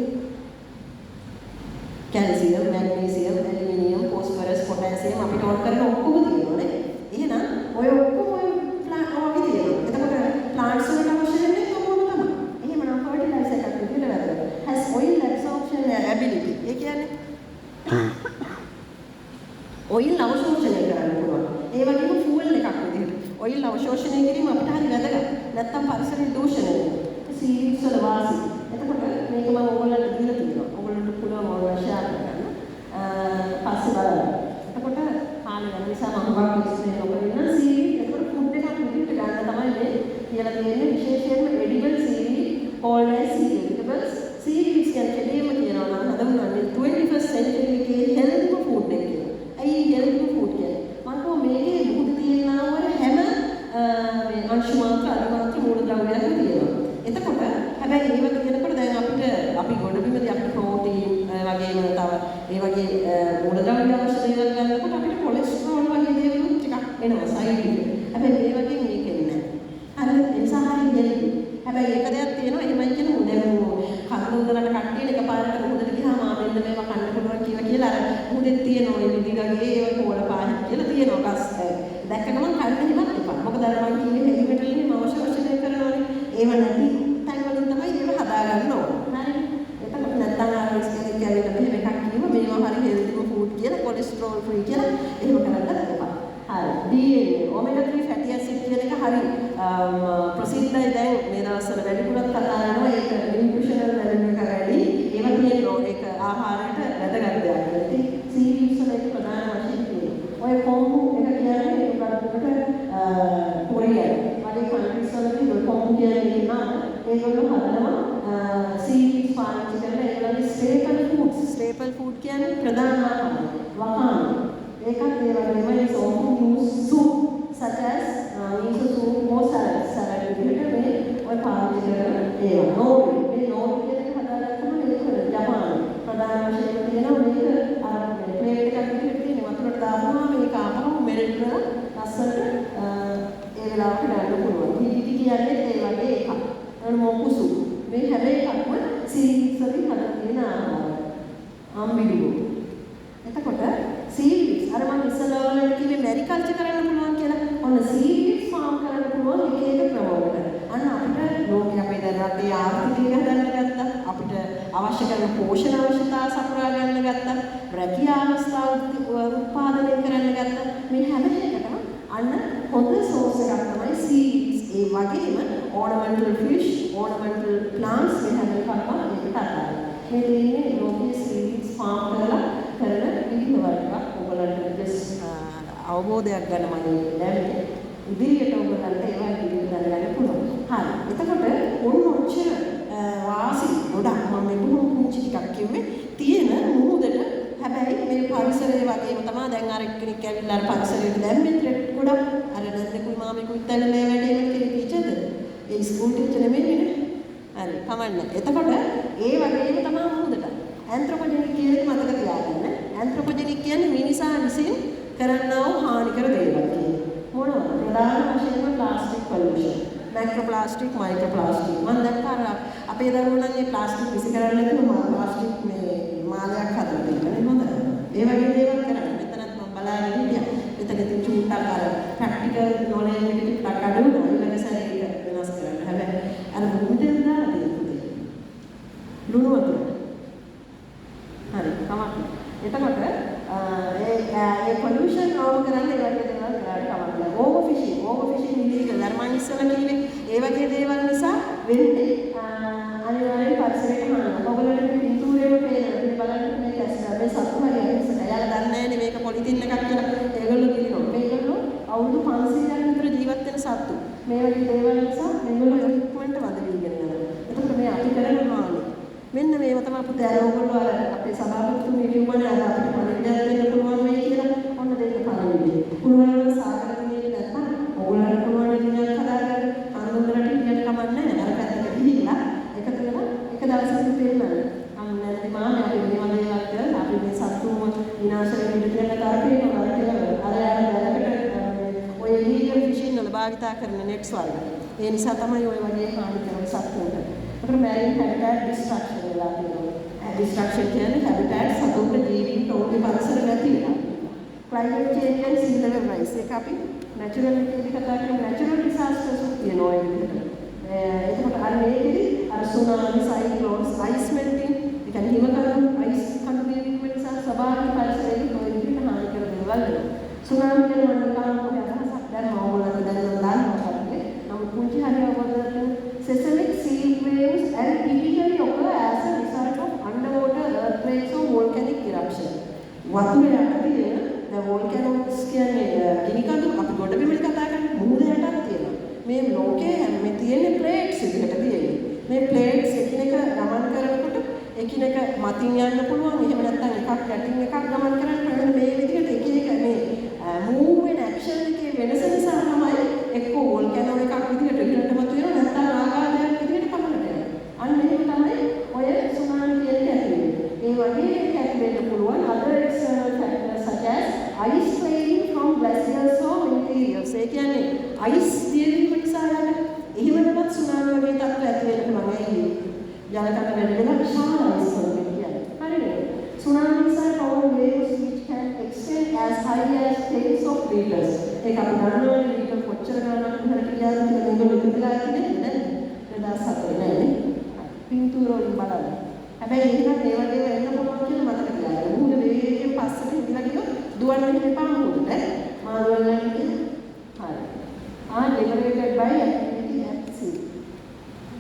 calcium, magnesium, aluminium, phosphorus, potassium අපිට ඕන කරන ඔක්කොම තියෙනවානේ. එහෙනම් ඔය ඔක්කොම ඔය ප්ලාන්ට් වල තියෙනවා. එතකොට ප්ලාන්ට්ස් වලට අවශ්‍ය වෙන්නේ කොහොමද තමයි? එහෙමනම් ෆර්ටිලයිසර් එකක් විදිහට වැදගත්. has oil absorption ability. ඒ කියන්නේ ඔයිල් අවශෝෂණය කරන්න පුළුවන්. ඒ වගේම ෆුවල් එකක් විදිහට. ඔයිල් අවශෝෂණය කිරීම අපිට හරි වැදගත්. නැත්තම් පරිසරයේ දූෂණය වෙනවා. සීවීඩ්ස් වල වාසි. එතකොට මේක මම ඕගොල්ලන්ට දීලා තියෙනවා. ඕගොල්ලන්ට පුළුවන් ඕවා ෂෙයා කරන්න. පස්සේ බලන්න. එතකොට කාලේ යන නිසා මම හුඟක් එක්ස්ප්ලේන් නොකරන සීවීඩ් එතකොට ෆුඩ් එකක් විදිහට ගන්න තමයි මේ කියලා තියෙන්නේ. විශේෂයෙන්ම එඩිබල් සීවීඩ්, called as sea vegetables. සීවීඩ්ස් කියන්නේ දෙයම කියනවා නම් හදමුන්නේ 21st century එකේ හෙල්දිම ෆුඩ් එක කියලා. ඇයි හෙල්දිම ෆුඩ් කියන්නේ? මම කොහොම මේකේ මුහුද තියෙනා වල හැම මේ අංශු මාත්‍ර අනුමාත්‍ර මූලද්‍රව්‍යයක් තියෙනවා. එතකොට හැබැයි ඒ වගේ වෙනකොට දැන් අපි ගොඩබිමදී අපිට ප්‍රෝටීන් වගේම තව ඒ වගේ මූලද්‍රව්‍ය අවශ්‍ය දේවල් ගන්නකොට අපිට කොලෙස්ටරෝල් වගේ දේවල් ටිකක් එනවා සයිඩ් එකට. හැබැයි මේ වගේ මේක එන්නේ නැහැ. අර ඒ නිසා හරිය හෙල්දි. හැබැයි එක දෙයක් තියෙනවා එහෙමයි කියන දැන් කඳුන්දරට කට්ටියන එකපාරට මුහුදට ගියාම මෙන්න මේවා කන්න පුළුවන් කියලා අර මුහුදෙත් තියෙන ඔය විදිහගේ ඒව කෝල පාහක් කියලා තියෙනවා ගස් දැක්ක ගමන් කන්න හිමත් එපා. මොකද අර මං කියන්නේ හෙවි මෙටල් නේ අවශ්‍ය කරනවානේ. ඒව නැති තැන් වලින් තමයි ඒව හදාගන්න ඕනේ. හරි. එතකොට නැත්තම් ආ රිස්කෙන් කියලා මෙහෙම එකක් කිව්ව මේවා හරි හෙල්දිම ෆුඩ් කියලා කොලෙස්ටරෝල් ෆ්‍රී කියලා එහෙම කරන්න එපා. හරි. DNA omega 3 fatty acid කියන එක හරි ප්‍රසිද්ධයි දැන් මේ දවස්වල වැඩිපුරත් කතා කරනවා ඒක නියුට්‍රිෂනල් වැලියු එක වැඩි ඒවා තියෙනවා ඒක ආහාරයට වැදගත් දෙයක්. ඉතින් සීවීඩ්ස් වල ඒක ප්‍රධාන වශයෙන් තියෙනවා. ඔය කොම්බු එක කියන්නේ ඒකට කොරියන් වගේ කන්ට්‍රීස් වලදී ඔය කොම්බු කියන්නේ නම ඒගොල්ලෝ හදනවා සීවීඩ්ස් පාවිච්චි කරලා ඒගොල්ලෝගේ ස්ටේපල් ෆුඩ් කියන්නේ ප්‍රධාන ආහාර. වහාම ඒකත් ඒ වගේම සෝපු soup such as miso soup or salad විදිහට මේ ඔය පාවිච්චි කරන ඒවා නෝර්වේ කියන හදාගත්තම මේක ජපාන ප්‍රධාන වශයෙන් තියෙනවා මේක අර ප්ලේට් එකක් විදිහට තියෙන වතුරට දාපුවම මේක ආපහු මෙල්ට් කරලා ලස්සනට ඒ වෙලාවට ගන්න පුළුවන්. හිටිටි කියන්නේ ඒ වගේ එකක්. අර මොකුසු මේ හැම එකක්ම සීවීඩ්ස් වලින් හදලා තියෙන ආහාර. අම්බිඩු. එතකොට සීවීඩ්ස් අර මම ඉස්සෙල්ලා ඔයාලට කිව්වේ මැරිකල්චර් කරන්න පුළුවන් කියලා. ඔන්න සීවීඩ්ස් ෆාම් කරන්න පුළුවන් එක එක ක්‍රමවලට. අන්න අපිට ලෝකේ අපේ දැන් රටේ ආර්ථිකය හදන්න ගත්තා. අපිට අවශ්‍ය කරන පෝෂණ අවශ්‍යතා සපුරා ගන්න ගත්තා. රැකියා අවස්ථා උත්පාදනය කරන්න ගත්තා. මේ හැම එකකටම අන්න හොඳ සෝස් එකක් තමයි සීවීඩ්ස්. ඒ වගේම ornamental fish, ornamental plants මේ හැම එකක්ම ඒකට අදාළයි. මේ දෙන්නේ ලෝකයේ සීවීඩ්ස් ෆාම් කරලා කරන විදිහ වලට ඔයගලන්ට ජස්ට් අවබෝධයක් ගන්න මම දැන්නේ ඉදිරියට ඔයගලන්ට ඒවා ඉදිරියට දාන්න පුළුවන්. හරි. එතකොට ඔච්චර වාසි ගොඩක් මම මේ බොහොම පුංචි ටිකක් කිව්වේ තියෙන මුහුදට හැබැයි මේ පරිසරය වගේම තමයි දැන් අර එක්කෙනෙක් ඇවිල්ලා අර පරිසරයට දැම්මේ ත්‍රෙඩ් ගොඩක් අර නැද්දකුයි මාමෙකුයි තැනලේ වැඩේ කෙනෙක් ටීචර්ද ඒ ස්කූල් ටීචර් නෙමෙයි නේ. හරි. කමන්න. එතකොට ඒ වගේම තමයි මුහුදට ඇන්ත්‍රොපොජෙනික් කියන්නේ මතක තියාගන්න. ඇන්ත්‍රොපොජෙනික් කියන්නේ මිනිසා විසින් කරන්නා වූ හානිකර දේවල් කියන්නේ. මොනවද? ප්‍රධාන වශයෙන්ම ප්ලාස්ටික් පොලියුෂන්. මයික්‍රෝප්ලාස්ටික්, මයික්‍රෝප්ලාස්ටික්. මම දැක්කා අපේ දරුවෝ නම් මේ ප්ලාස්ටික් විසි කරන්නේ නැතුව ප්ලාස්ටික් මේ ඒ වගේ දේවල් කරන්න. මෙතනත් මම බලාගෙන හිටියා. මෙතන ඉතින් චූට්ටක් අර ප්‍රැක්ටිකල් නොලෙජ් එක ටිකක් අඩු වුණා. ඊළඟ සැරේ ඒක වෙනස් කරන්න. හැබැයි අර මුදෙන් දාලා තියෙන්නේ. ලුණු වතුර. හරි, කමක්. එතකොට ඒ පොලියුෂන් ඕවර් කරන්න ඒ වගේ දේවල් කරාට කමක් නැහැ. Overfishing illegal. ධර්මයන් ඉස්සලා කිව්වේ ඒ වගේ දේවල් නිසා වෙන්නේ අනිවාර්යෙන් පරිසරයට හානියක්. ඔයගොල්ලෝ මේ පින්තූරේම පේනවා. ඉතින් බලන්න මේ ඇස්ලා මේ සතු හරියට ඉස්සලා. එයාලා දන්නේ නැහැනේ මේක පොලිතින් එකක් කියලා. ඒගොල්ලෝ කියනවා. මේගොල්ලෝ අවුරුදු 500ක් විතර ජීවත් වෙන සත්තු. මේ වගේ දේවල් නිසා මේගොල්ලෝ ඉක්මනට වද වීගෙන යනවා. එතකොට මේ අපි කරන හානිය. මෙන්න මේව තමයි පුතේ අර ඔයගොල්ලෝ අර අපේ සභාපතිතුමී කිව්වනේ අද අපිට පණිවිඩයක් දෙන්න පුළුවන් වෙයි කියලා. ඔන්න දෙන්න පණිවිඩය. පුළුවන් සාකර දෙන්නේ නැත්නම් ඔයගොල්ලන්ට පුළුවන් විදිහට හදාගන්න අනුන්වලට කියන කමක් නැහැ. අර පැත්තට ගිහිල්ලා එකතු වෙලා එක දවසකට පෙන්නන්න. අන්න නැති මාම අපි මේ වගේ කරලා අපි මේ සතුම විනාශ වෙන්න දෙන්න තරපේනවා කියලා. අර දැනකට ඔය ලීගල් ෆිෂින් වල භාවිතා කරන නෙට්ස් වල. ඒ නිසා තමයි ඔය වගේ හානි කරන සතුන්ට. අපේ මැරින් හැබිටැට් ඩිස්ට්‍රක්ෂන් වෙලා තියෙනවා. ඩිස්ට්‍රක්ෂන් කියන්නේ හැබිටැට් සතුන්ට ජීවීන්ට ඕනේ පරිසර නැති වෙනවා. Climate change and sea level rise එක අපි නැචරල් එකේදී කතා කරන නැචරල් ඩිසාස්ටර්ස් තියෙනවා ඒ විදිහට. එතකොට අර මේකෙදි අර සුනාමි, සයික්ලෝන්ස්, අයිස් මෙල්ටිං, ඒ කියන්නේ හිමකරම් අයිස් කඳු වීම නිසා ස්වභාවික පරිසරයේ කොයි විදිහට හානි කර දේවල් වෙනවා. සුනාමි කියන වන්දනාව පොඩි අදහසක් දැන් ඕගොල්ලන්ට දැන් දානවා කරන්නේ. නමුත් පුංචි හරිය අවබෝධයෙන් seismic sea waves and typically occur as a result of underwater earthquakes or volcanic eruption. වතුර යට තියෙන දැන් volcanoes කියන්නේ ගිනිකඳු අපි ගොඩ බිමට කතා කරන්නේ මුහුද යටත් තියෙනවා. මේ ලෝකයේ හැම තියෙන ප්ලේට්ස් විදිහට තියෙන්නේ. මේ ප්ලේට්ස් එකිනෙක ගමන් කරනකොට එකිනෙක මතින් යන්න පුළුවන්. එහෙම නැත්නම් එකක් යටින් එකක් ගමන් කරන්න මේ විදිහට එකිනෙක මේ මූව් වෙන ඇක්ෂන් එකේ වෙනස නිසා තමයි එක්ක වෝල්කැනෝ එකක් විදිහට ඉහළට මතුවෙනවා නැත්නම් ආගාධයක් විදිහට පහළට යනවා. අන්න ඒක තමයි ඔය සුනාමි කියන්නේ ඇති වෙන්නේ. ඒ වගේ එකක් ඇති වෙන්න පුළුවන් other external factors such as ice falling from glaciers or interiors. ඒ කියන්නේ ice තියෙන නිසා යන එහෙමවත් සුනාමි වගේ තත්ත්ව ඇති වෙන්න පුළුවන්. ඒ ජලකඳ වැඩි වෙලා විශාල ice වලින් කියන්නේ. හරිද? Tsunami are power waves which can extend as high as tens of meters. ඒක අපි දන්නවා මේක කොච්චර ගණනක් විතර කියලාද කියලා මේක විතරලා කියන්නේ නේද? 2004 නේද? පින්තූර වලින් බලන්න. හැබැයි ඒකත් ඒ වගේ වෙන්න පුළුවන් කියලා මතක තියාගන්න. මුහුද වේගයෙන් පස්සට ඉඳලා ගියොත් දුවන්න එපා මුහුදට. මාළුවෝ යන්නේ හරි. liberated by activity at sea.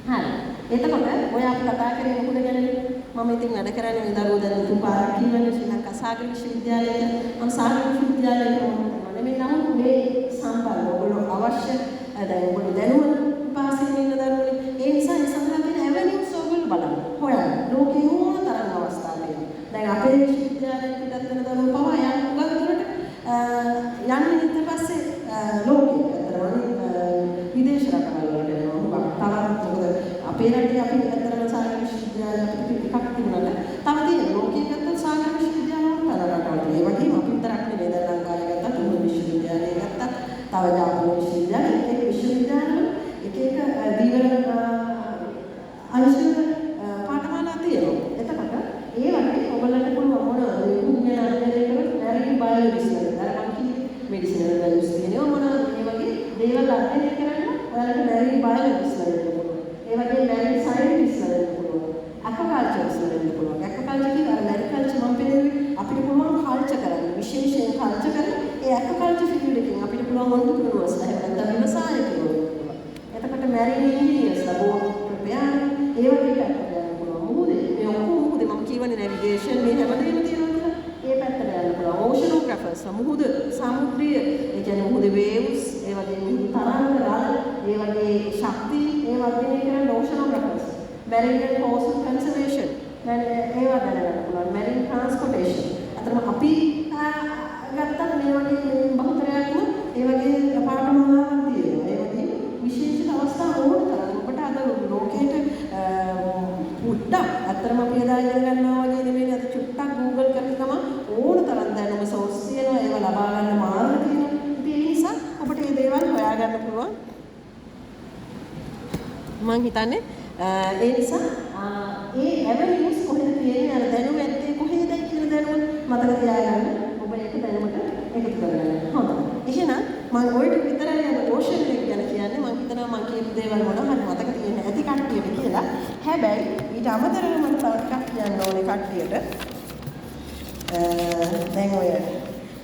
හරි. එතකොට ඔය අපි කතා කරේ මුහුද ගැන. මම ඉතින් වැඩ කරන්නේ මේ දරුවෝ දැන් තුන් පාරක් කියවන්නේ ශ්‍රී ලංකා සාගර විශ්වවිද්‍යාලයේ. මම සාගර විශ්වවිද්‍යාලයේ මොනවද මේ නමුත් මේ සම්බන්ධ ඔයගොල්ලෝ අවශ්‍ය දැන් ඔයගොල්ලෝ දැනුම පාසෙන් ඉන්න දරුවෝනේ. ඒ නිසා ඒ සඳහා තියෙන ඇවෙනියුස් ඔයගොල්ලෝ බලන්න. හොයන්න. ලෝකේ ඕන තරම් අවස්ථා තියෙනවා. දැන් අපේ විශ්වවිද්‍යාලයේ පිටත් වෙන දරුවෝ පවා යන්න උගත් දුරට යන්නේ ඊට පස්සේ ලෝකෙට විදේශ රටවල් වලට යනවා. තවත් මොකද අපේ රටේ අපි ඇත්තටම සාගර විශ්වවිද්‍යාලය අපිට එකක් තිබුණාට තව තියෙන ලෝකයේ ගත්තොත් සාගර විශ්වවිද්‍යාල වල රටවල්. ඒ වගේම අපි විතරක් නෙවෙයි දැන් ලංකාවේ ගත්තා තුන් විශ්වවිද්‍යාලය ගත්තා. තව ජාපනයේ විශ්වවිද්‍යාල එක විශ්වවිද්‍යාලවල එක දීවර අංශවල පාඨමාලා තියෙනවා. එතකොට ඒ වගේ ඔයගොල්ලන්ට පුළුවන් මොනවද විද්‍යාන අධ්‍යයනය කරලා මැරින් බයොලොජි වල දරමන්කි මෙඩිසිනල් වැලියුස් තියෙනවා මොනවද මේ වගේ දේවල් අධ්‍යයනය කරන්න ඔයාලට මැරින් බයොලොජිස්ට් වෙන්න පුළුවන්. ඒ වගේ මැරින් සයන්ටිස්ට් වෙන්න පුළුවන්. aquaculturist වෙන්න පුළුවන්. aquaculture කියන්නේ අර මැරිකල්චර් මම පෙන්නන්නේ අපිට පුළුවන් කල්චර් කරන්න. විශේෂයෙන් කල්චර් කරලා ඒ aquaculture ෆීල්ඩ් එකෙන් අපිට පුළුවන් ඔන්ටර්ප්‍රිනර්ස්ලා එහෙම නැත්නම් ව්‍යවසායකයෝ වෙන්න පුළුවන්. එතකොට මැරින් ඉන්ජිනියර්ස්ලා බෝට් ප්‍රපෙයාර් ඒ වගේ පැත්තට යන්න පුළුවන්. මුහුදේ මේ ඔක්කොම මුහුදේ මම කියවනේ නැවිගේෂන් මේ හැමදේම තියෙනවා කියලා. ඒ පැත්තට යන්න පුළුවන්. ඕෂනෝග්‍රැෆර්ස්ලා මුහුද සමුද්‍රීය ඒ කියන්නේ මුහුදේ වේව්ස් ඒ වගේ මුහුදු තරංග රළ ඒ වගේ ශක්තිය ඒ වගේ කරන ඕෂනෝග්‍රැෆර්ස් marine and coastal conservation ඒවා දැනගන්න පුළුවන්. marine transportation අතරම අපි ගත්තා මේ වගේ බහුතරයක්ම ඒ වගේ පාඨමාලාවක් තියෙනවා. ඒ වගේ විශේෂ අවස්ථා ඕන තරම් ඔබට අද ලෝකයට පුට්ටක් අතරම අපි එදා ඉගෙන ගන්නවා වගේ නෙමෙයි අද චුට්ටක් Google කරන ගමන් ඕන තරම් දැනුම සෝස් තියෙනවා. ඒවා ලබා ගන්න මාර්ග තියෙනවා. ඉතින් ඒ නිසා ඔබට මේ දේවල් හොයාගන්න පුළුවන්. මම හිතන්නේ ඒ නිසා ඒ ඇවෙනියුස් කොහෙද තියෙන්නේ අර දැනුම ඇත්තේ කොහෙදයි කියන දැනුම මතක තියාගන්න මම ඔය ටික විතරයි අර ඕෂන් එක ගැන කියන්නේ. මම හිතනවා මම කියපු දේවල් මොනවා හරි මතක තියෙන්නේ නැති කට්ටියට කියලා. හැබැයි ඊට අමතරව මට තව ටිකක් කියන්න ඕනේ කට්ටියට. දැන් ඔය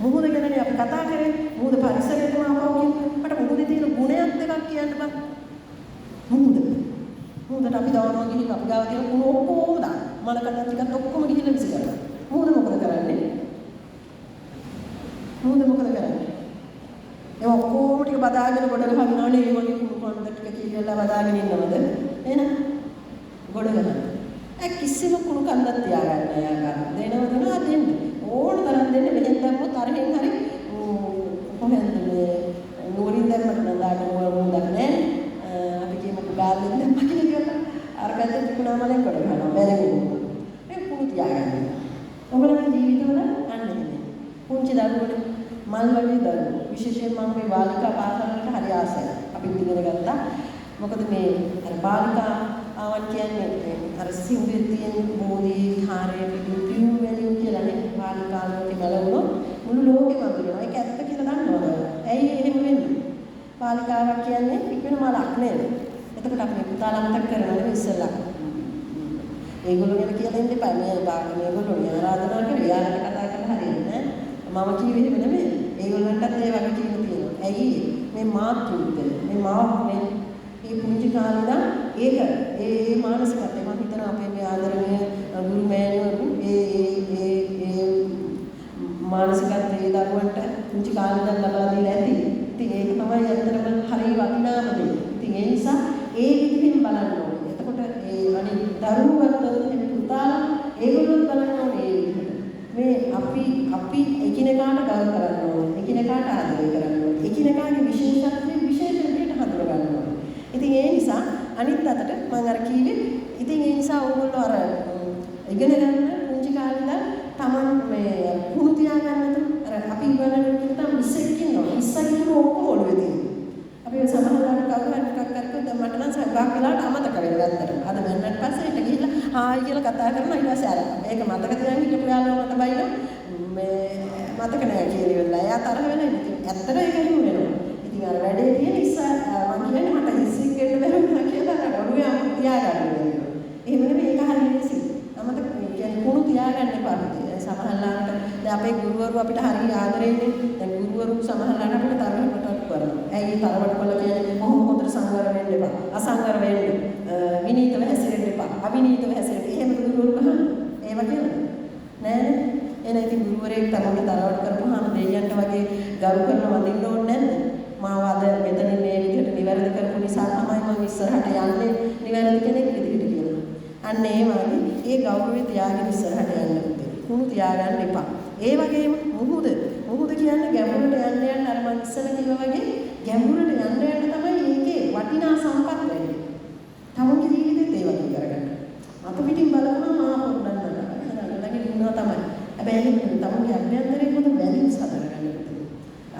මුහුද ගැනනේ අපි කතා කරේ. මුහුද පරිසරයේම ආපහු මට මුහුදේ තියෙන ගුණයක් දෙකක් කියන්න බෑ. මුහුදට අපි දානවා ගිහින් අපි ගාව තියෙන කුණු ඔක්කොම දාන. මල කඩන ටිකත් ඔක්කොම ගිහින් විසි කරනවා. මුහුද මොකද කරන්නේ? මුහුද මොකද කරන්නේ? ඒ ඔක්කොම ටික බදාගෙන ගොඩ ගහනවානේ ඒ වගේ කුණු කොණ්ඩ ටික කියලා බදාගෙන ඉන්නවද? එහෙනම් ගොඩ ගහනවා. කිසිම කුණු කන්දක් තියාගන්න යා ගන්න. දෙනවා දෙන්න. ඕන තරම් දෙන්න මෙහෙන් දැම්මොත් අරහෙන් හරි කොහෙන්ද මේ නෝරින් දැම්මත් නදාගෙන වුණා නෑ. අපි කියමුකෝ බාල්ලෙන් දැම්ම කියලා අර පැත්තේ තිබුණා මලෙන් කොට ගන්නවා. බැලුවෝ. ඒ කුණු තියාගන්න. ඔයගොල්ලෝගේ ජීවිතවල අන්නේ. පුංචි දරුවෝ මල් වගේ දරුවෝ විශේෂයෙන් මම මේ බාලිකා පාසලට හරි ආසයි. අපි ඉගෙන ගත්තා. මොකද මේ අර බාලිකා ආවන් කියන්නේ අර සිංහලයේ තියෙන බෝධි හාරයේ පිටු වැලියු කියලා නේ බාලිකාලෝකේ බලවුණොත් මුළු ලෝකෙම අඳුරනවා. ඒක ඇත්ත කියලා දන්නවද? ඇයි එහෙම වෙන්නේ? බාලිකාවක් කියන්නේ පිටින මලක් නේද? එතකොට අපි පුතාලා මතක් කරනවා ඉස්සෙල්ලා. ඒගොල්ලෝ ගැන කියලා දෙන්න එපා. මේගොල්ලෝ ආරාධනා කරේ යාළුවට කතා කරලා හරියන්නේ නැහැ. මම කිව්වේ එහෙම නෙමෙයි. ඒගොල්ලන්ටත් ඒ වගේ කියන තියෙනවා. ඇයි මේ මාතෘත්වය මේ මාත්‍රේ මේ පුංචි කාලේ ඒක ඒ මානසිකත්වය මම හිතනවා අපේ මේ ආදරණීය ගුරු මෑණිවරු ඒ මානසිකත්වයේ දරුවන්ට පුංචි කාලේ ඉඳන් ලබා දීලා ඇති. ඉතින් ඒක තමයි ඇත්තටම හරි වටිනාම දේ. ඉතින් ඒ නිසා ඒ විදිහෙන් බලන්න ඕනේ. එතකොට ඒ අනිත් දරුවන්ට එන්නේ පුතාලා ඒගොල්ලෝ බලන්න ඕනේ ඒ විදිහට. මේ අපි එකිනෙකාට ගෞරව කරන්න ඕනේ. එකිනෙකාට ආදරය කරන්න ඕනේ. එකිනෙකාගේ විශේෂත්වය විශේෂ විදිහට හඳුනා ගන්න ඕනේ. ඉතින් ඒ නිසා අනිත් අතට මම අර කිව්වේ ඉතින් ඒ නිසා ඕගොල්ලෝ අර ඉගෙන ගන්න පුංචි කාලේ ඉඳන් Taman මේ කුණු තියාගන්නද අර අපි ඉගෙනගෙන ඉන්න ඉස්සෙක් ඉන්නවා. ඉස්සෙක් ඔක්කොම ඔළුවේ තියෙනවා. අපි සමහරවිට කවුරුහරි ටිකක් කරද්දී දැන් මට නම් සබ්බාක් වෙලාවට අමතක වෙනවා ඇත්තටම. අද මන්නත් පස්සේ ඊට ගිහිල්ලා හායි කියලා කතා කරනවා ඊට පස්සේ අර මේක මතක තියාගෙන හිටපු යාළුවා මට බයින මේ මතක නැහැ කියලා ඉවරලා. එයා තරහ වෙලා ඉතින් ඇත්තට ඒක හිමු වෙනවා. ඉතින් අර වැඩේ තියෙන ඉස්සර මම කියන්නේ මට ඉස්සෙක් වෙන්න බැරුණා කියලා අර ඔළුවේ අමු තියාගන්න වෙනවා. එහෙම නෙමෙයි ඒක හරිය ලේසි. අමතක කියන්නේ කුණු තියාගන්න එපා. සමහරලාට දැන් අපේ ගුරුවරු අපිට හරිය ආදරෙන්නේ. දැන් ගුරුවරු සමහරලාට අපිට තරවටට කරනවා. ඇයි තරවට කළ කියන්නේ මොහොම හොතර සංවර වෙන්න එපා. අසංවර වෙන්න. විනීතව හැසිරෙන්න එපා. අවිනීතව හැසිරෙන්න. එහෙම ගුරුවරු ගහන. ඒව කියලා. නෑනේ. එන ඉතින් ගුරුවරයෙක් තමයි තරවට කරපුවාම දෙයියන්ට වගේ ගරු කරන වදින්න ඕනේ නැද්ද? මාව අද මෙතන මේ විදිහට නිවැරදි කරපු නිසා තමයි මම ඉස්සරහට යන්නේ නිවැරදි කෙනෙක් විදිහට කියලා. අන්න ඒ වගේ ඒ ගෞරවය තියාගෙන ඉස්සරහට යන්න ඕනේ. කුණු තියාගන්න එපා. ඒ වගේම මුහුද කියන්නේ ගැඹුරට යන්න අර මම ඉස්සෙල්ලා කිව්වා වගේ ගැඹුරට යන්න තමයි ඒකේ වටිනා සම්පත් වෙන්නේ. තමන්ගේ ජීවිතේත් ඒ වගේ කරගන්න. අත පිටින් බලනවා මා පොඩ්ඩක් නඩලගේ දුන්නා තමයි. හැබැයි තමන්ගේ අභ්‍යන්තරේ පොත වැලියුස් හදාගන්න ඕනේ.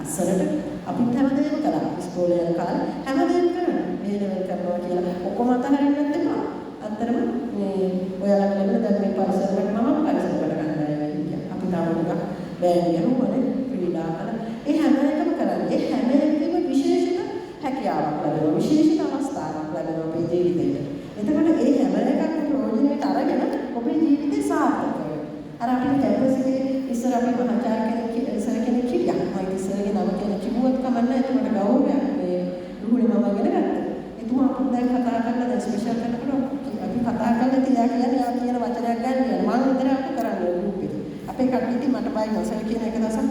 අස්සරට අපිත් හැමදේම කරා. ඉස්කෝලේ යන කාලේ හැමදේම කරා. මේ ලෙවල් කරනවා කියලා ඔක්කොම අතහරින්නත් එපා. අත්‍තරම මේ ඔයාලා ලැබෙන දැන් මේ පරිසරවලට මම පරිසරවලට ගන්නයි අපි තාම ටිකක් බෑන් යනුවනේ පිළිලා කරලා ඒ හැම එකම කරන්නේ. ඒ හැම එකම විශේෂිත හැකියාවක් ලැබෙනවා. විශේෂිත අවස්ථාවක් ලැබෙනවා අපේ ජීවිතේට. එතකොට ඒ හැම එකක්ම ප්‍රයෝජනෙට අරගෙන ඔබේ ජීවිතේ සාර්ථක වෙනවා. අර අපේ කැම්පස් එකේ ඉස්සර අපි මහාචාර්ය කෙනෙක් ඉස්සර කෙනෙක් හිටියා. මම ඉස්සරගේ නම කෙනෙක් කිව්වත් කමන්නේ. එතකොට ගෞරවයක් මේ රුහුණේ මම ඉගෙන ගත්තා. එතුමා අපිට දැන් කතා කරලා දැන් ස්පෙෂල් කරනකොට අපි කතා කරලා තියා කියන්නේ යා කියන වචනයක් ගන්න යනවා. මම විතර අපිට කරන්නේ ගෲප් එකේ. අපේ කට්ටිය මට බයි නොසල කියන එක දවසක්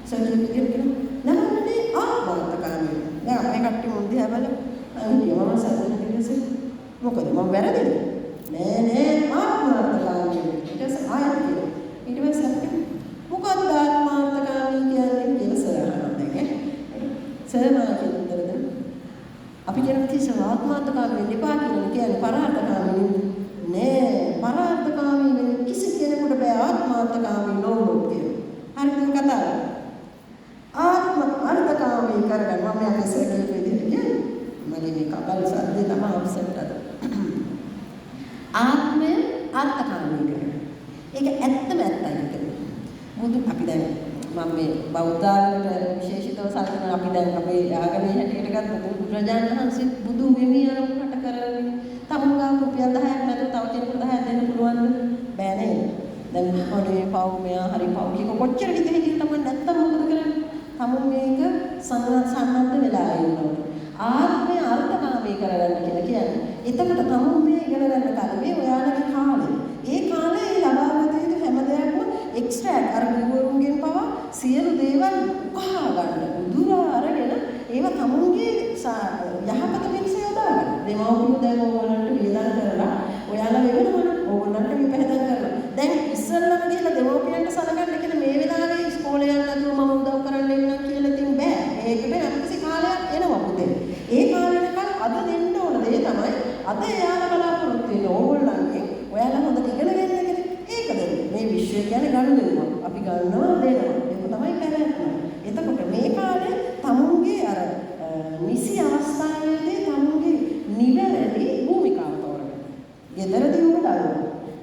සර්ජරි කියන නමන්නේ ආත්මකාමී. දැන් අපේ කට්ටිය මුන් දිහා බලලා මම සර්ජරි කිව්සේ මොකද මම වැරදිද? නෑ ආත්මකාමී. ඊට පස්සේ ආයෙත් කියනවා. ඊට පස්සේ අපිට මොකක්ද ආත්මකාමී කියන්නේ කියලා සරහනවා දැන්. සරමා කියන උත්තරද අපි කියන තිස්ස ආත්මකාමී වෙන්න එපා කියන්නේ පරාර්ථකාමී නෑ. පරාර්ථකාමී වෙන කිසි කෙනෙකුට බෑ ආත්මකාමී නොවුනොත් කියන. හරිද කතාව? අර්ථකාමී කරගන්න මම යන්නේ සර්ජරි විදිහට කියන්නේ. මගේ මේ කබල් සද්දේ තමයි අපසෙට් අද. ආත්මය අර්ථකාමී කරගන්න. ඒක ඇත්තම ඇත්තයි කියන්නේ. මොකද අපි දැන් මම මේ බෞද්ධ ආගමට විශේෂිතව සලකන අපි දැන් අපේ ආගමේ හැටියට ගත්තොත් බුදුරජාණන් වහන්සේ බුදු වෙමි අරමුණට කරන්නේ තමුන්ගා රුපියල් 10ක් නැතුව තව කෙනෙකුට 10ක් දෙන්න පුළුවන්ද? බෑ නේද? දැන් අනේ පව් මෙයා හරි පව් කික කොච්චර හිතේ කියලා තමයි නැත්තම් මොකද කරන්නේ? තමුන් මේක සම්බන්ධ වෙලා ඉන්නවා. ආත්මය අර්ථකාමී කරගන්න කියලා කියන්නේ. එතකොට තමුන් මේ ඉගෙන ගන්න කාලේ ඔයාලගේ කාලේ. ඒ කාලේ ලබාගත යුතු හැම දෙයක්ම එක්ස්ට්‍රැක්ට් අර ගුරුවරුන්ගෙන් පවා සියලු දේවල් උකහා ගන්න. උදුරා අරගෙන ඒවා තමුන්ගේ යහපත පිණිස යොදා ගන්න. දෙමව්පියෝ දැන් ඕගොල්ලන්ට වියදම් කරලා ඔයාලා වෙනවනම් ඕගොල්ලන්ට විපහදම් කරලා. දැන් ඉස්සෙල්ලාම කියලා දෙමව්පියන්ට සලකන්න කියලා මේ වෙලාවේ ඉස්කෝලේ යන්න නැතුව මම උදව් කරන්න එන්නම් කියලා ඉතින් බෑ. මේකට යම්කිසි කාලයක් එනවා පුතේ. ඒ කාලෙනකන් අද දෙන්න ඕන දේ තමයි අද එයාලා බලාපොරොත්තු වෙන ඕගොල්ලන්ගේ ඔයාලා හොඳට ඉගෙන ගන්න එක. ඒක දෙන්න. මේ විශ්වය කියන්නේ ගනුදෙනුවක්. අපි ගන්නවා දෙනවා. ඒක තමයි පැවැත්ම. එතකොට මේ කාලේ තමුන්ගේ අර නිසි අවස්ථාවේදී තමුන්ගේ නිවැරදි භූමිකාව තෝරගන්න. ගෙදරදී ඔබ දරුවා.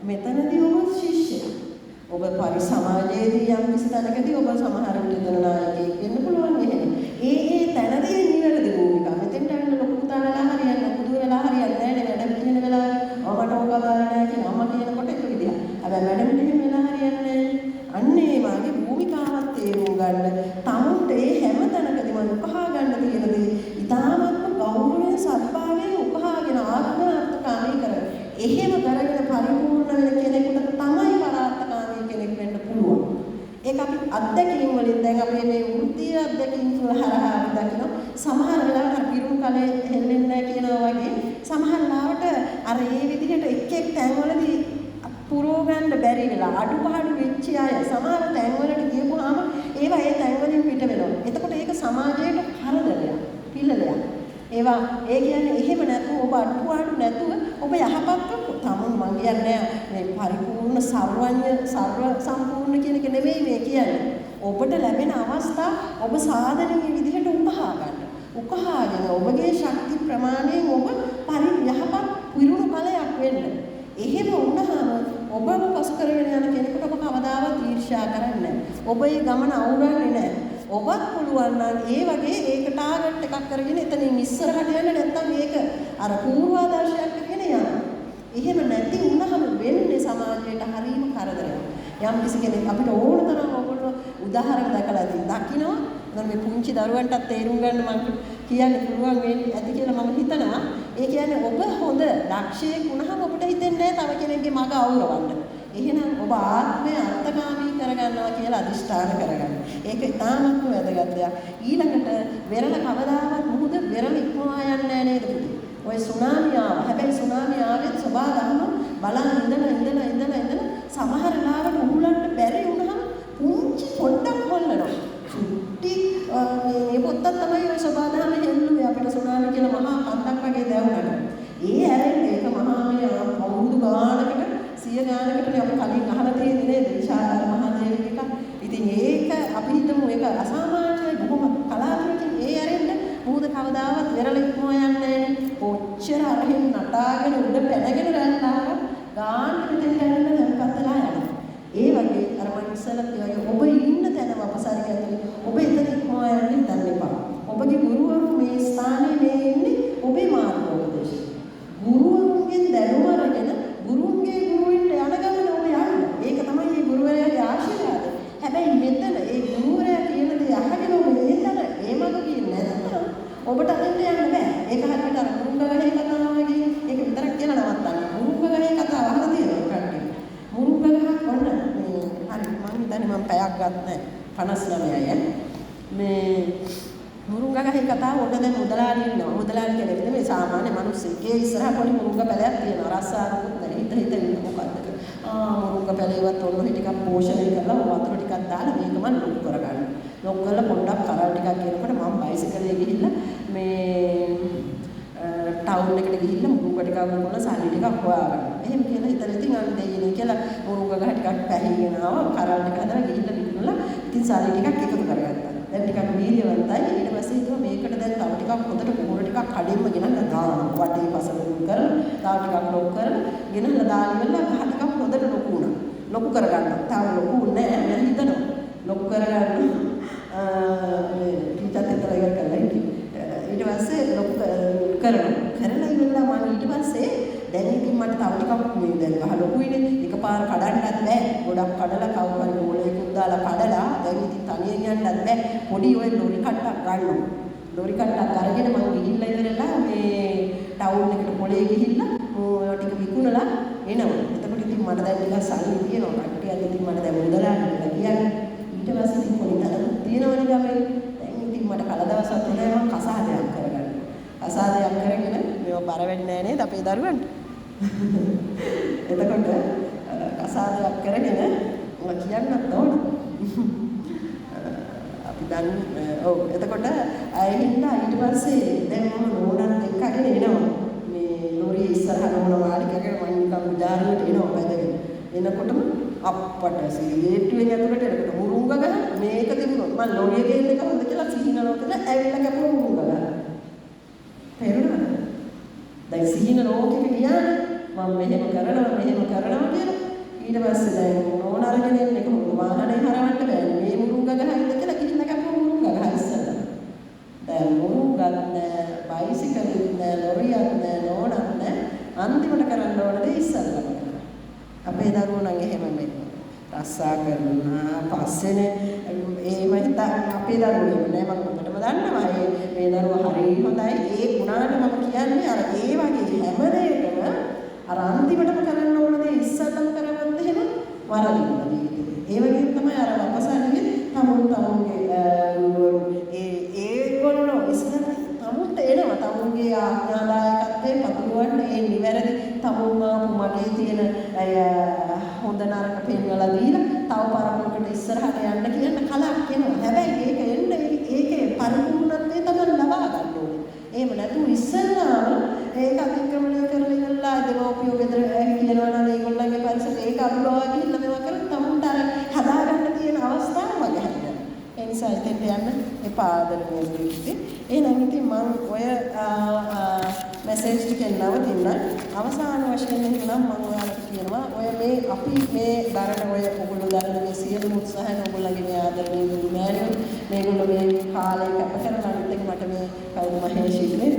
මෙතනදී ඔබ ශිෂ්‍යයා. ඔබ පරිසමාජයේදී යම් කිසි තැනකදී ඔබ සමහර විට දෙන නායකයෙක් වෙන්න පුළුවන් එහෙම. ඒ තැනදී නිවැරදි භූමිකාව. මෙතෙන්ට අන්න ලොකු පුතා වෙලා හරියන්නේ පුදු වෙලා හරියන්නේ නැහැ නේ. වැඩ පිළින වෙලා මට ඕක ගාලා නැහැ කියලා අම්මා කියනකොට ඒක විදිහ. හැබැයි වැඩ පිළින වෙලා හරියන්නේ අන්න ඒ වගේ භූමිකාවක් තේරුම් ගන්න. තමුන්ට ඒ හැම තැනකදීම උකහා ගන්න තියෙන දේ ඉතාමත්ම ගෞරවයෙන් සත්භාවයෙන් උකහාගෙන ආත්මාර්ථකාමී කරගන්න. එහෙම කරගෙන පරිපූර්ණ වෙන කෙනෙකුට තමයි පරාර්ථකාමී කෙනෙක් වෙන්න පුළුවන්. ඒක අපි අත්දැකීම් වලින් දැන් අපේ මේ වෘත්තීය අත්දැකීම් වල හරහා අපි දකිනවා සමහර වෙලාවට පිරුණු කලේ හෙල්ලෙන්නේ නැහැ කියනවා වගේ සමහර ලාවට අර ඒ විදිහට එක් තැන්වලදී පුරව ගන්න බැරි වෙලා අඩුපාඩු වෙච්ච අය සමහර තැන්වලට ගියපුවාම ඒවා ඒ තැන්වලින් පිට වෙනවා. එතකොට ඒක සමාජයට කරදරයක්, පිළිලයක්. ඒවා ඒ කියන්නේ එහෙම නැතුව ඔබ අඩුපාඩු නැතුව ඔබ යහපත්ව තමුන් මං කියන්නේ මේ පරිපූර්ණ සර්වඥ සර්ව සම්පූර්ණ කියන එක නෙමෙයි මේ කියන්නේ. ඔබට ලැබෙන අවස්ථා ඔබ සාධනීය විදිහට උකහා ගන්න. උකහාගෙන ඔබගේ ශක්ති ප්‍රමාණයෙන් ඔබ යහපත් පිරුණු කලයක් වෙන්න. එහෙම වුණාම ඔබව පසු කරගෙන යන කෙනෙකුට ඔබ කවදාවත් ඊර්ෂ්‍යා කරන්නේ නැහැ. ඔබ ඒ ගමන අවුරන්නේ නැහැ. ඔබත් පුළුවන් නම් ඒ වගේ ඒක ටාගට් එකක් කරගෙන එතනින් ඉස්සරහට යන්න නැත්නම් මේක අර පූර්වාදර්ශයක් කරගෙන යන්න. එහෙම නැති වුණාම වෙන්නේ සමාජයට හරීම කරදරයක්. යම් කිසි කෙනෙක් අපිට ඕන තරම් ඔයගොල්ලෝ උදාහරණ දැකලා තින්නවා. දැන් මේ පුංචි දරුවන්ටත් තේරුම් ගන්න මම කියන්න පුළුවන් වෙන්නේ ඇති කියලා මම හිතනවා. ඒ කියන්නේ ඔබ හොඳ දක්ෂයෙක් වුණාම ඔබට හිතෙන්නේ නැහැ තව කෙනෙක්ගේ මග අවුරවන්න. එහෙනම් ඔබ ආත්මය අර්ථකාමී කරගන්නවා කියලා අදිෂ්ඨාන කරගන්න. ඒක ඉතාමත්ම වැදගත් දෙයක්. ඊළඟට වෙරළ කවදාවත් මුහුද වෙරළ ඉක්මවා යන්නේ නැහැ නේද පුතේ? ඔය සුනාමිය ආවා. හැබැයි සුනාමිය ආවෙත් සබාදහම බලන් ඉඳලා සමහර ලාවට උහුලන්න බැරි වුණාම පුංචි පොඩ්ඩක් හොල්ලනවා. චුට්ටි මේ පොත්තක් තමයි ඔය සබාදහම හෙල්ලුවේ අපිට සුනාමිය කියලා මහා කන්දක් වගේ දැවුනට. ඒ ඇරෙන්නේ ඒක මහා මේ අවුරුදු ගානකට 100 ගානකට අපි කලින් අහලා තියෙන්නේ නේද? විශාල මහදේවික එක. ඉතින් ඒක අපි හිතමු ඒක අසාමාන්‍යයි බොහොම කලාතුරකින් ඒ ඇරෙන්න මොහොත කවදාවත් වෙරළ ඉක්මව යන්නේ නැහැ. කොච්චර අරහෙන් නටාගෙන උඩ පැනගෙන රැන්නාම ගාන්න මෙතන හැරෙන්න දැන්පත් වෙලා යනවා. ඒ වගේ අර මම ඉස්සෙල්ලා කිව්වා ඔබ ඉන්න තැන වපසාරි ඇතුලේ ඔබ එතන ඉක්මව යන්න දන්න එපා. ඔබගේ ගුරුවරු මේ ස්ථානයේ මේ ඉන්නේ ඔබේ මාර්ගෝපදේශ. ගුරුවරුන්ගෙන් දැනුම අරගෙන ගුරුන්ගේ ගුරුවින්ට යන ගමන ඔබ යන්න. ඒක තමයි මේ ගුරුවරයාගේ ආශිර්වාදය. හැබැයි මෙතන ඒ ගුරුවරයා කියන දේ අහගෙන ඔබ එතන ඒ මඟ ගියේ නැත්නම් ඔබට අතෙන්ට යන්න බෑ. ඒක හරියට අර මුරුංගගහේ කතාව වගේ ඒක විතරක් කියලා නවත්තන්න. මුරුංගගහේ කතාව අහලා තියෙනවා කට්ටිය. මුරුංගගහ ඔන්න මේ හරි මම හිතන්නේ මම පැයක් ගන්න 59යි. මේ මුරුංගගහේ කතාව ඔන්න දැන් මුදලාලි ඉන්නවා. මුදලාලි කියන්නේ මේ සාමාන්‍ය මිනිස්සෙක්. ඒ ඉස්සරහ පොඩි මුරුංග පැලයක් තියෙනවා. රස්සාවකුත් නැහැ. හිත ඉන්න මොකද්ද? මුරුංග පැලේවත් ඔන්න ටිකක් පෝෂණය කරලා වතුර ටිකක් දාලා මේක මම ලොකු කරගන්න. ලොකු කරලා පොඩ්ඩක් කරල් ටිකක් ගෙනකොට මම බයිසිකලේ ගිහිල්ලා මේ ටවුන් එකට ගිහිල්ලා මුරුංග ටිකක් වුණා සල්ලි ටිකක් හොයාගන්න. එහෙම කියලා හිතලා ඉතින් අන්න දෙයිනේ කියලා මුරුංග ගහ ටිකක් පැහිගෙන ආවා. කරල් ටික හදලා ගිහිල්ලා විකුණලා ඉතින් සල්ලි ටිකක් එකතු කරගත්තා. දැන් ටිකක් වීර්යවන්තයි. ඊට පස්සේ හිතුවා මේකට දැන් තව ටිකක් හොඳට කුහුර ටිකක් කඩෙන්න ගෙනල්ලා දානවා. වටේ පසලුම් කරලා තව ටිකක් ලොකු කරලා ගෙනල්ලා දාලා ගහ ටිකක් හොඳට ලොකු වුණා. ලොකු කරගන්නවා. තාම ලොකු නෑ මම හිතනවා. ලොකු කරගන්න ටීචර්ත් එක්කලා ඉවර කරලා හිටියේ. ඊට පස්සේ ලොකු කරලා ඉවරලා මම ඊට පස්සේ දැන් ඉතින් මට තව ටිකක් මේ දැන් ගහ ලොකුයිනේ එකපාර කඩන්නත් බෑ. ගොඩක් කඩලා කවුරු හරි ගෝලයකුත් දාලා කඩලා දැන් ඉතින් තනියෙන් යන්නත් බෑ. පොඩි ඔය ලොරි කට්ටක් ගන්නවා. ලොරි කට්ටක් අරගෙන මම ගිහිල්ලා ඉවරලා මේ ටවුන් එකට පොලේ ගිහිල්ලා ඔය ටික විකුණලා එනවා. එතකොට ඉතින් මට දැන් නිකන් සල්ලි තියෙනවා. කට්ටියක් ඉතින් මට දැන් මුදලාට කියලා කියන්නේ. ඊට පස්සේ ඉතින් පොඩි තරම් තියෙනවනේ ගමේ. දැන් ඉතින් මට කලදවසක් තමයි මම කසාදයක් කරගන්න. කසාදයක් කරගෙන මේව බර වෙන්නේ නැහැ නේද අපේ දරුවන්ට. එතකොට කසාදයක් කරගෙන මම කියන්නත් ඕන. අපි දැන් ඔව් එතකොට ආයෙහින්දා ඊට පස්සේ දැන් මම නෝනත් එක්කගෙන එනවා. මේ ලෝරිය ඉස්සරහ නෝන වාඩිකගෙන මම නිකන් උදාහරණයක් එනවා පැදගෙන. එනකොටම අප්පට සීලේට්ටුවෙන් ඇතුළට එනකොට මුරුංග ගහ මේක තිබුණොත් මම ලෝරිය ගේන්න කොහොමද කියලා සිහිනනොතන ඇවිල්ලා කැපුණු මුරුංග ගහ. තේරුණාද? දැන් සිහින ලෝකෙට ගියානේ මම මෙහෙම කරනවා කියලා. ඊට පස්සේ දැන් නෝන අරගෙන එන්නේ කොහොමද? වාහනේ හරවන්න බෑනේ. මේ මුරුංග ගහින්ද කියලා ගිහිල්ලා කැපුණු මුරුංග ගහ ඉස්සෙල්ලා. දැන් මුරුංගත් නෑ, බයිසිකලෙත් නෑ, ලොරියක් නෑ, නෝනක් නෑ. අන්තිමට කරන්න ඕන දේ ඉස්සෙල්ලා. අපේ දරුවෝ නම් එහෙම නෙමෙයි. රස්සා කරනවා පස්සේනේ එහෙම හිතා අපේ දරුවෝ නේ මම ඔබටම දන්නවා මේ දරුවා හරිය හොඳයි ඒ වුණාට මම කියන්නේ අර ඒ වගේ හැම දෙයකම අර අන්තිමටම කරන්න ඕන දේ ඉස්සෙල්ලම කරගත්තොත් එහෙම වරදිනවා ජීවිතේ. ඒ වගේම තමයි අර අපසාරයේ තමුන්ගේ ඒගොල්ලෝ ඉස්සෙල්ලා තමුන්ට එනවා තමුන්ගේ ආඥාදායකත්වයේ පතුරවන්න ඒ නිවැරදි තමුන් මගේ තියෙන හොඳ නරක පෙන්වලා දීලා තව පරපුරකට ඉස්සරහට යන්න කියන කලක් එනවා. හැබැයි ඒක එන්නේ ඒකේ පරිපූර්ණත්වය තමයි ලබා ගන්න ඕනේ. එහෙම නැතුව ඉස්සෙල්ලාම ඒක අතික්‍රමණය කරලා ඉවරලා දෙමෝපියෝ ගෙදර කියනවා නම් ඒගොල්ලන්ගේ පරිසරය ඒක අනුලවා ගිහිල්ලා මේවා කරත් තමුන්ට අර හදාගන්න තියෙන අවස්ථාව වගේ හැදෙනවා. ඒ නිසා ඉතින් යන්න එපා ආදරණීය දෙවියන්ට. එහෙනම් ඉතින් මම ඔය මැසේජ් ටික නවතින්න අවසාන වශයෙන් නම් මම ඔයාලට කියනවා ඔය මේ අපි මේ දරන ඔය ඔයගොල්ලෝ දරන මේ සියලු උත්සාහයන් ඔයගොල්ලන්ගේ මේ ආදරණීය දුරු මෑණියෝ මේගොල්ලෝ මේ කාලය කැප කරලා අනිත් මට මේ කවුරු මහේෂිනේ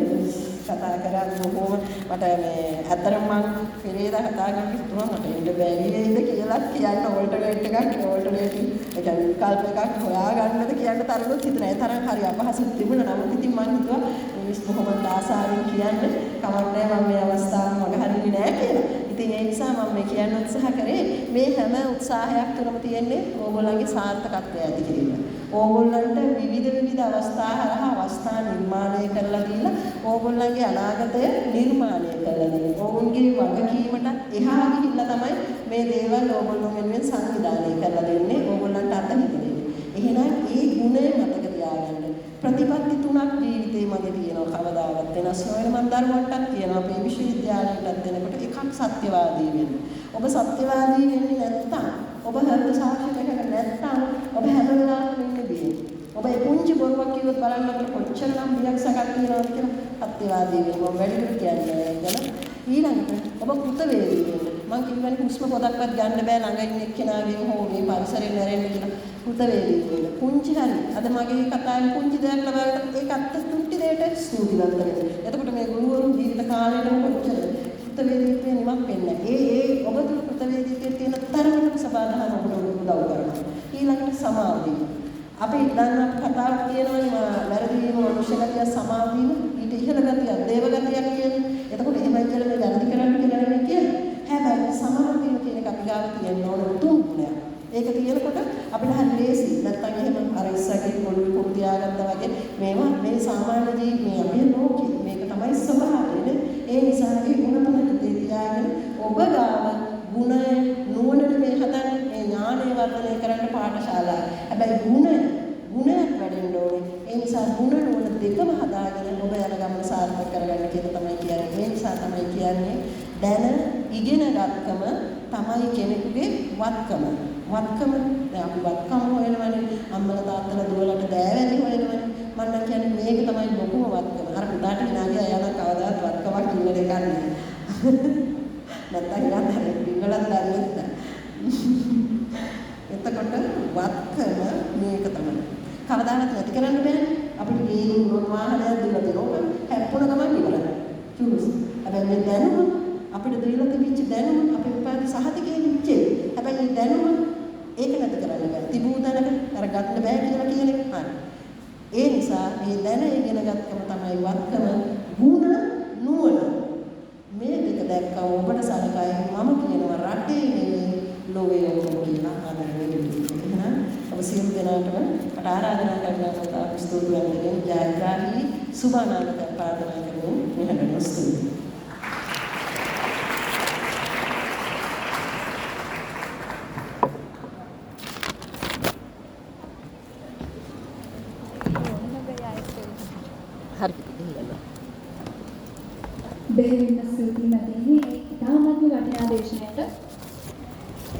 කතා කරා බොහොම මට මේ අතරම මම පෙරේදා කතා කරන්න හිතුවා මට එන්න බැරි වෙයිද කියලා කියන්න ඕල්ටර්නේට් එකක් ඕල්ටර්නේට් ඒ කියන්නේ විකල්ප එකක් හොයාගන්නද කියන්න තරමොත් හිතන ඒ තරම් හරි අපහසුත් තිබුණා නමුත් ඉතින් මම හිතුවා මිනිස් බොහොම ආසාවෙන් කියන්නේ කවන්නේ මම මේ අවස්ථාව මගහරින්නේ නැහැ කියලා. ඉතින් ඒ නිසා මම මේ කියන්න උත්සාහ කරේ මේ හැම උත්සාහයක් තුළම තියෙන්නේ ඕගොල්ලන්ගේ සාර්ථකත්වය ඇති කිරීම. ඕගොල්ලන්ට විවිධ අවස්ථා හරහා අවස්ථා නිර්මාණය කරලා දීලා ඕගොල්ලන්ගේ අනාගතය නිර්මාණය කරලා දෙන්න. ඕගොල්ලන්ගේ වගකීමට එහා ගිහිල්ලා තමයි මේ දේවල් ඕගොල්ලෝ වෙනුවෙන් සංවිධානය කරලා දෙන්නේ. ඕගොල්ලන්ට අත්දැකීම් දෙන්නේ. එහෙනම් ඒ ගුණය මතක තියාගන්න. ප්‍රතිපත්ති තුනක් ජීවිතේ මගේ තියෙනවා කවදාවත් වෙනස් නොවන මම දරුවන්ටත් කියනවා අපේ විශ්වවිද්‍යාලයටත් දෙනකොට එකක් සත්‍යවාදී වෙන්න. ඔබ සත්‍යවාදී වෙන්නේ නැත්නම් ඔබ හෘද සාක්ෂියකට නැත්නම් ඔබ හැම වෙලාවෙම ඉන්නේ බියේ. ඔබ ඒ පුංචි බොරුවක් කිව්වොත් බලන්න අපිට කොච්චරනම් බියක් සකස් තියනවද කියලා සත්‍යවාදී වෙන්න. මම වැඩිපුර කියන්නේ ගැන ඊළඟට ඔබ කෘතවේදී වෙන්න. මම කියවනේ හුස්ම පොදක්වත් ගන්න බෑ ළඟ ඉන්න එක්කෙනාගෙන් හෝ මේ පරිසරයෙන් නැරෙන්න කියලා කෘතවේදී වෙන්න. පුංචි හරි අද මගේ කතාවේ පුංචි දෙයක් ලබාගන්න ඒක අත්ත තුට්ටි දෙයට ස්තුතිවන්ත වෙන්න. එතකොට මේ ගුරුවරු ජීවිත කාලෙටම කොච්චර කෘතවේදීත්වය නිමක් වෙන්නේ. ඒ ඔබ තුල කෘතවේදීත්වයේ තියෙන තරමට සබඳහන ඔබට උදව් කරනවා. ඊළඟට සමාධිය. අපි දැන් කතාවක් කියනවනේ වැරදීම මනුෂ්‍යගතිය සමාධිය ඊට ඉහළ ගතිය දේව ගතියක් කියන්නේ. එතකොට එහෙමයි කියලා මේ වැරදි කරන්න කියලා නෙමෙයි කියන්නේ. හැබැයි සමාධිය කියන එක අපි ගාව තියෙන ඕන තුන් ගුණයක්. ඒක තියෙනකොට අපිට හරි ලේසි. නැත්තම් එහෙම අර ඉස්සරගේ පොළොවේ පොත් තියාගත්තා වගේ මේවා මේ සාමාන්‍ය ජීවිතේ අපේ ලෝකේ මේක තමයි ස්වභාවය. ඒ නිසා මේ ගුණ තුනට තියාගෙන ඔබ ගාව ගුණය නුවණට මේ හදන්නේ මේ ඥානය වර්ධනය කරන්න පාඨශාලා. හැබැයි ගුණයක් වැඩෙන්න ඕනේ. ඒ නිසා ගුණ නුවණ දෙකම හදාගෙන ඔබ යන ගමන සාර්ථක කරගන්න කියලා තමයි කියන්නේ. ඒ නිසා තමයි කියන්නේ දැන ඉගෙන ගන්නකම තමයි කෙනෙකුගේ වත්කම. වත්කම දැන් අපි වත්කම හොයනවනේ අම්මලා තාත්තලා දුවලට දෑවැදි හොයනවනේ. මම නම් කියන්නේ මේක තමයි ලොකුම වත්කම. අර පුතාට විනාගේ අය යන කවදාවත් වත්කමක් ඉන්නේ නැහැ. නැත්තම් ඉතින් ඉංගලන්ත දන්නේ නැහැ. එතකොට වත්කම මේක තමයි. කවදාවත් නැති කරන්න බෑනේ. අපිට ගේන මොනවාහලයක් දීලා දෙනෝක හැප්පුණ ගමන් ඉවරයි. චූස්. හැබැයි මේ දැනුම අපිට දීලා තිබිච්ච දැනුම අපේ උපාධි සහතිකයේ ඉච්චේ. හැබැයි මේ දැනුම ඒක නැති කරන්න බෑ. තිබූ දැනක අර ගන්න බෑ කියලා කියන එක හරි. ඒ නිසා මේ දැන ඉගෙන ගත්තම තමයි වත්කම ගුණ නුවණ මේ දෙක දැක්කම ඔබට සලකයි මම කියනවා රටේ නෙවෙයි ලෝකයේ ඔක්කොම කියලා ආදරණීය දෙවියන්. එහෙනම් ඔබ සියලු දෙනාටම මට ආරාධනා කරනවා ස්තුතිවන්තයෙන් ජයග්‍රාහී සුබානාගත ප්‍රාර්ථනා කරමු. මෙහෙම ස්තුතියි. බෙහෙවින්ම ස්තුතියි නැතිනේ ඉතාමත්ම වටිනා දේශනයට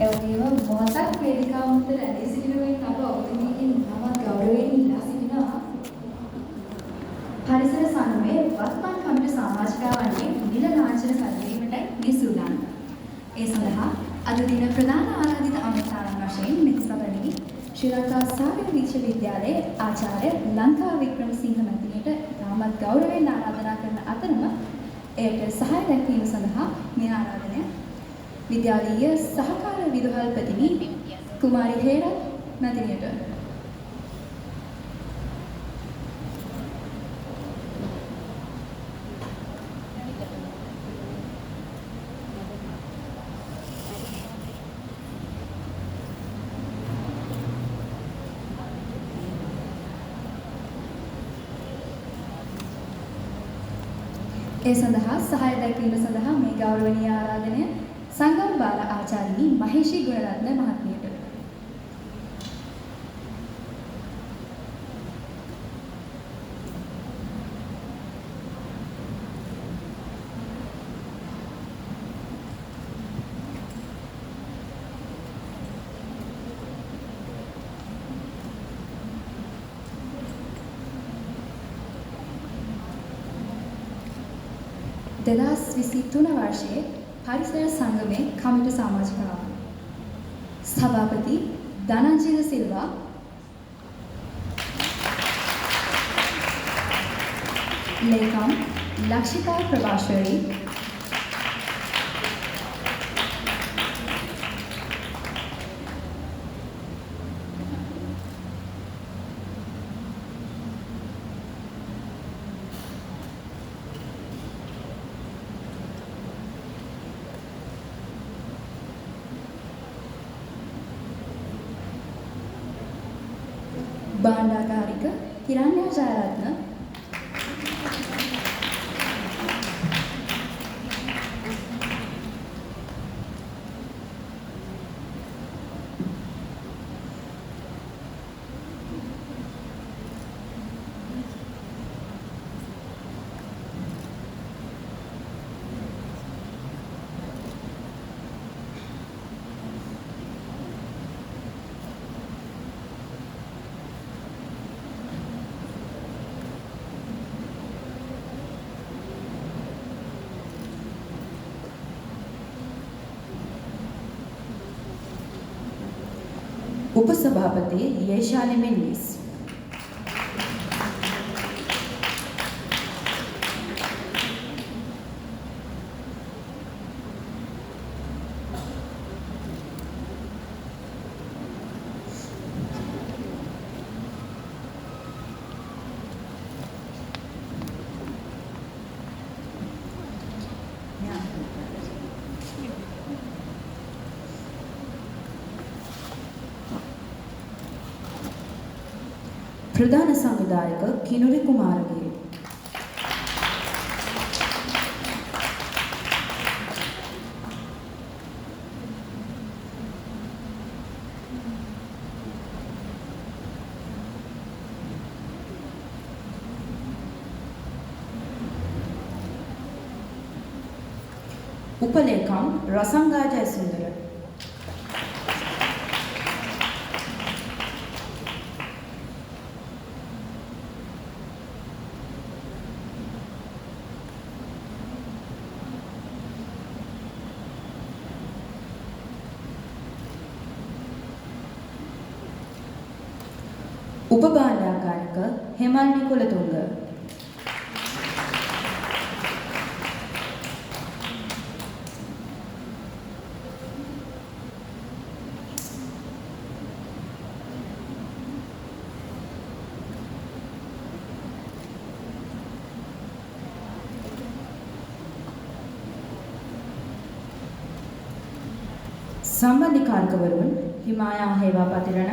එවැනිම මොහොතක් වේදිකාව මුද රැඳී සිටිනුවෙන් අප ඔබතුමීගෙන් ඉතාමත් ගෞරවයෙන් ඉල්ලා සිටිනවා පරිසර සංගමයේ වත්මන් කමිටු සමාජිකාවන්ගේ නිල ලාංඡන සැලකීමටයි මේ සූදානම්. ඒ සඳහා අද දින ප්‍රධාන ආරාධිත අමතකාරන් වශයෙන් මෙහි සබඳී ශ්‍රී ලංකා සාගර විශ්වවිද්‍යාලයේ ආචාර්ය ලංකා වික්‍රමසිංහ මැතිණියට ඉතාමත් ගෞරවයෙන් ආරාධනා කරන අතරම එයට සහාය දැක්වීම සඳහා මේ ආරාධනය විද්‍යාලීය සහකාර විදුහල්පතිනි කුමාරි හේරත් මැතිණියට ඒ සඳහා සහාය දැක්වීම සඳහා මේ ගෞරවනීය ආරාධනය සංගම් බාල ආචාර්යනි මහේෂී ගුණරත්න මහත්මියට දෙදස් 23 වර්ෂයේ පරිසර සංගමේ කමිටු සමාජිකාව සභාපති ධනංජය සිල්වා ලේකම් ලක්ෂිතා ප්‍රභාෂරි බාණ්ඩාගාරික හිරණ්‍ය ජයරත්න उपसभापति येशानी मेंडिस प्रधान संविधायक किनुरी कुमारगे उपलेखम रसंगा जयसुंदर උපභාණ්ඩාගාරික හෙමල්නි කුලතුංග. संबंधिकारकवरुण हिमाया हेवा पतिरण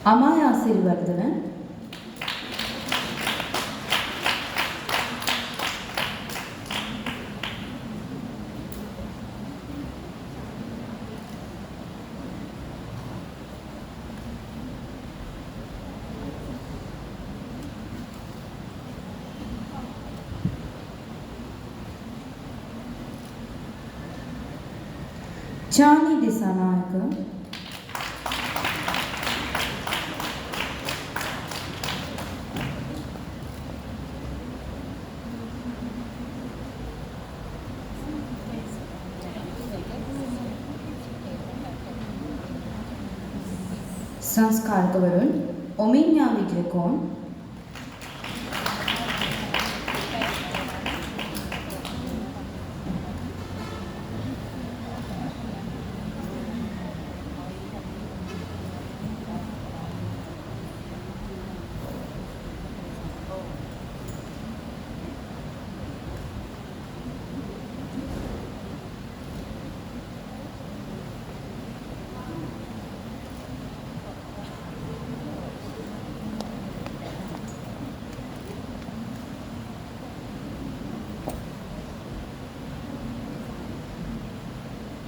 अमाया सिरिवर्धन चानी दिसानायक संस्कारकवरुण ओमिन्या विजयकोण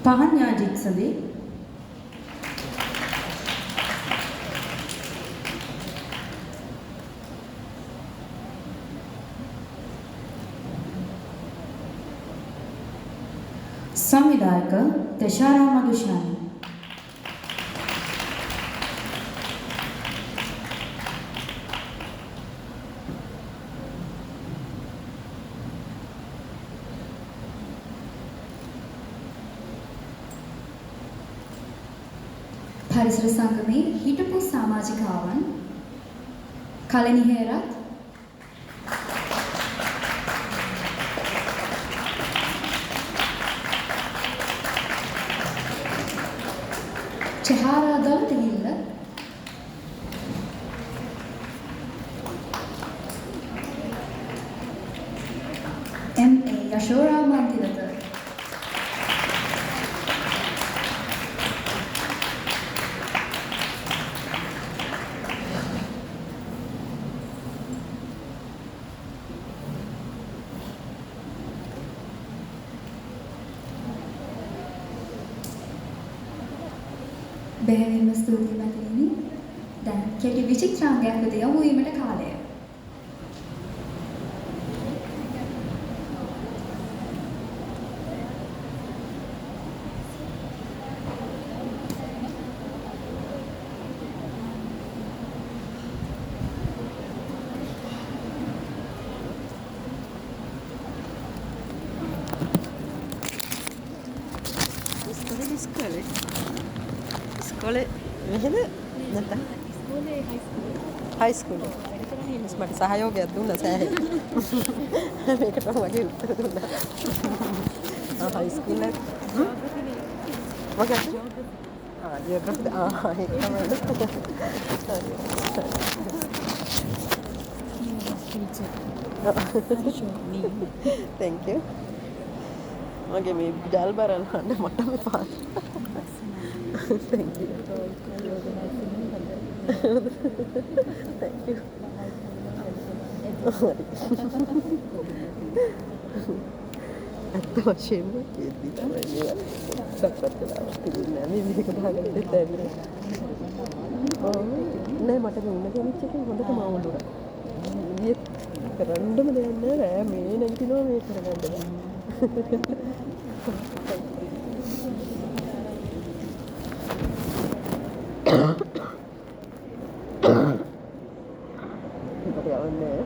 पहन्याजित सदी संविधायक दशाराम मधुशानी පරිසර සංගමේ හිටපු සමාජිකාවන් කලණි හේරත් චහාරාදම් තිනිල්ල M.A. යශෝරාමන් තිලක බෙහෙවින්ම ස්තුතියි මැතිණිනි. දැන් කෙටි විචිත්‍රාංගයක් වෙත යොමු වීමට කාලය. ඉස්කෝලේ මෙහෙද නැත්නම් ඉස්කෝලේ හයි ස්කූලේ මට සහයෝගයක් දුන්නා සෑහෙන මේකට වගේ උත්තර දුන්නා හයි ස්කූලේ මොකක්ද ජියෝග්‍රෆි ඒක තමයි thank you මගේ මේ ජල් බරල් හන්න මට මේ pass thank you thank you ඇත්ත වශයෙන්ම කියද්දි තමයි නිකන් සක්පත් කළා තිබුණේ නැහැ මේ මේක දාගෙන දෙන්න නෑ මට මේ උණ ගෙනිච්ච එකෙන් හොඳට මාවුලුණා කරන්නම දෙයක් නෑ මේ නැගිටිනවා මේ කරගන්න බෑ. අපිට යවන්නේ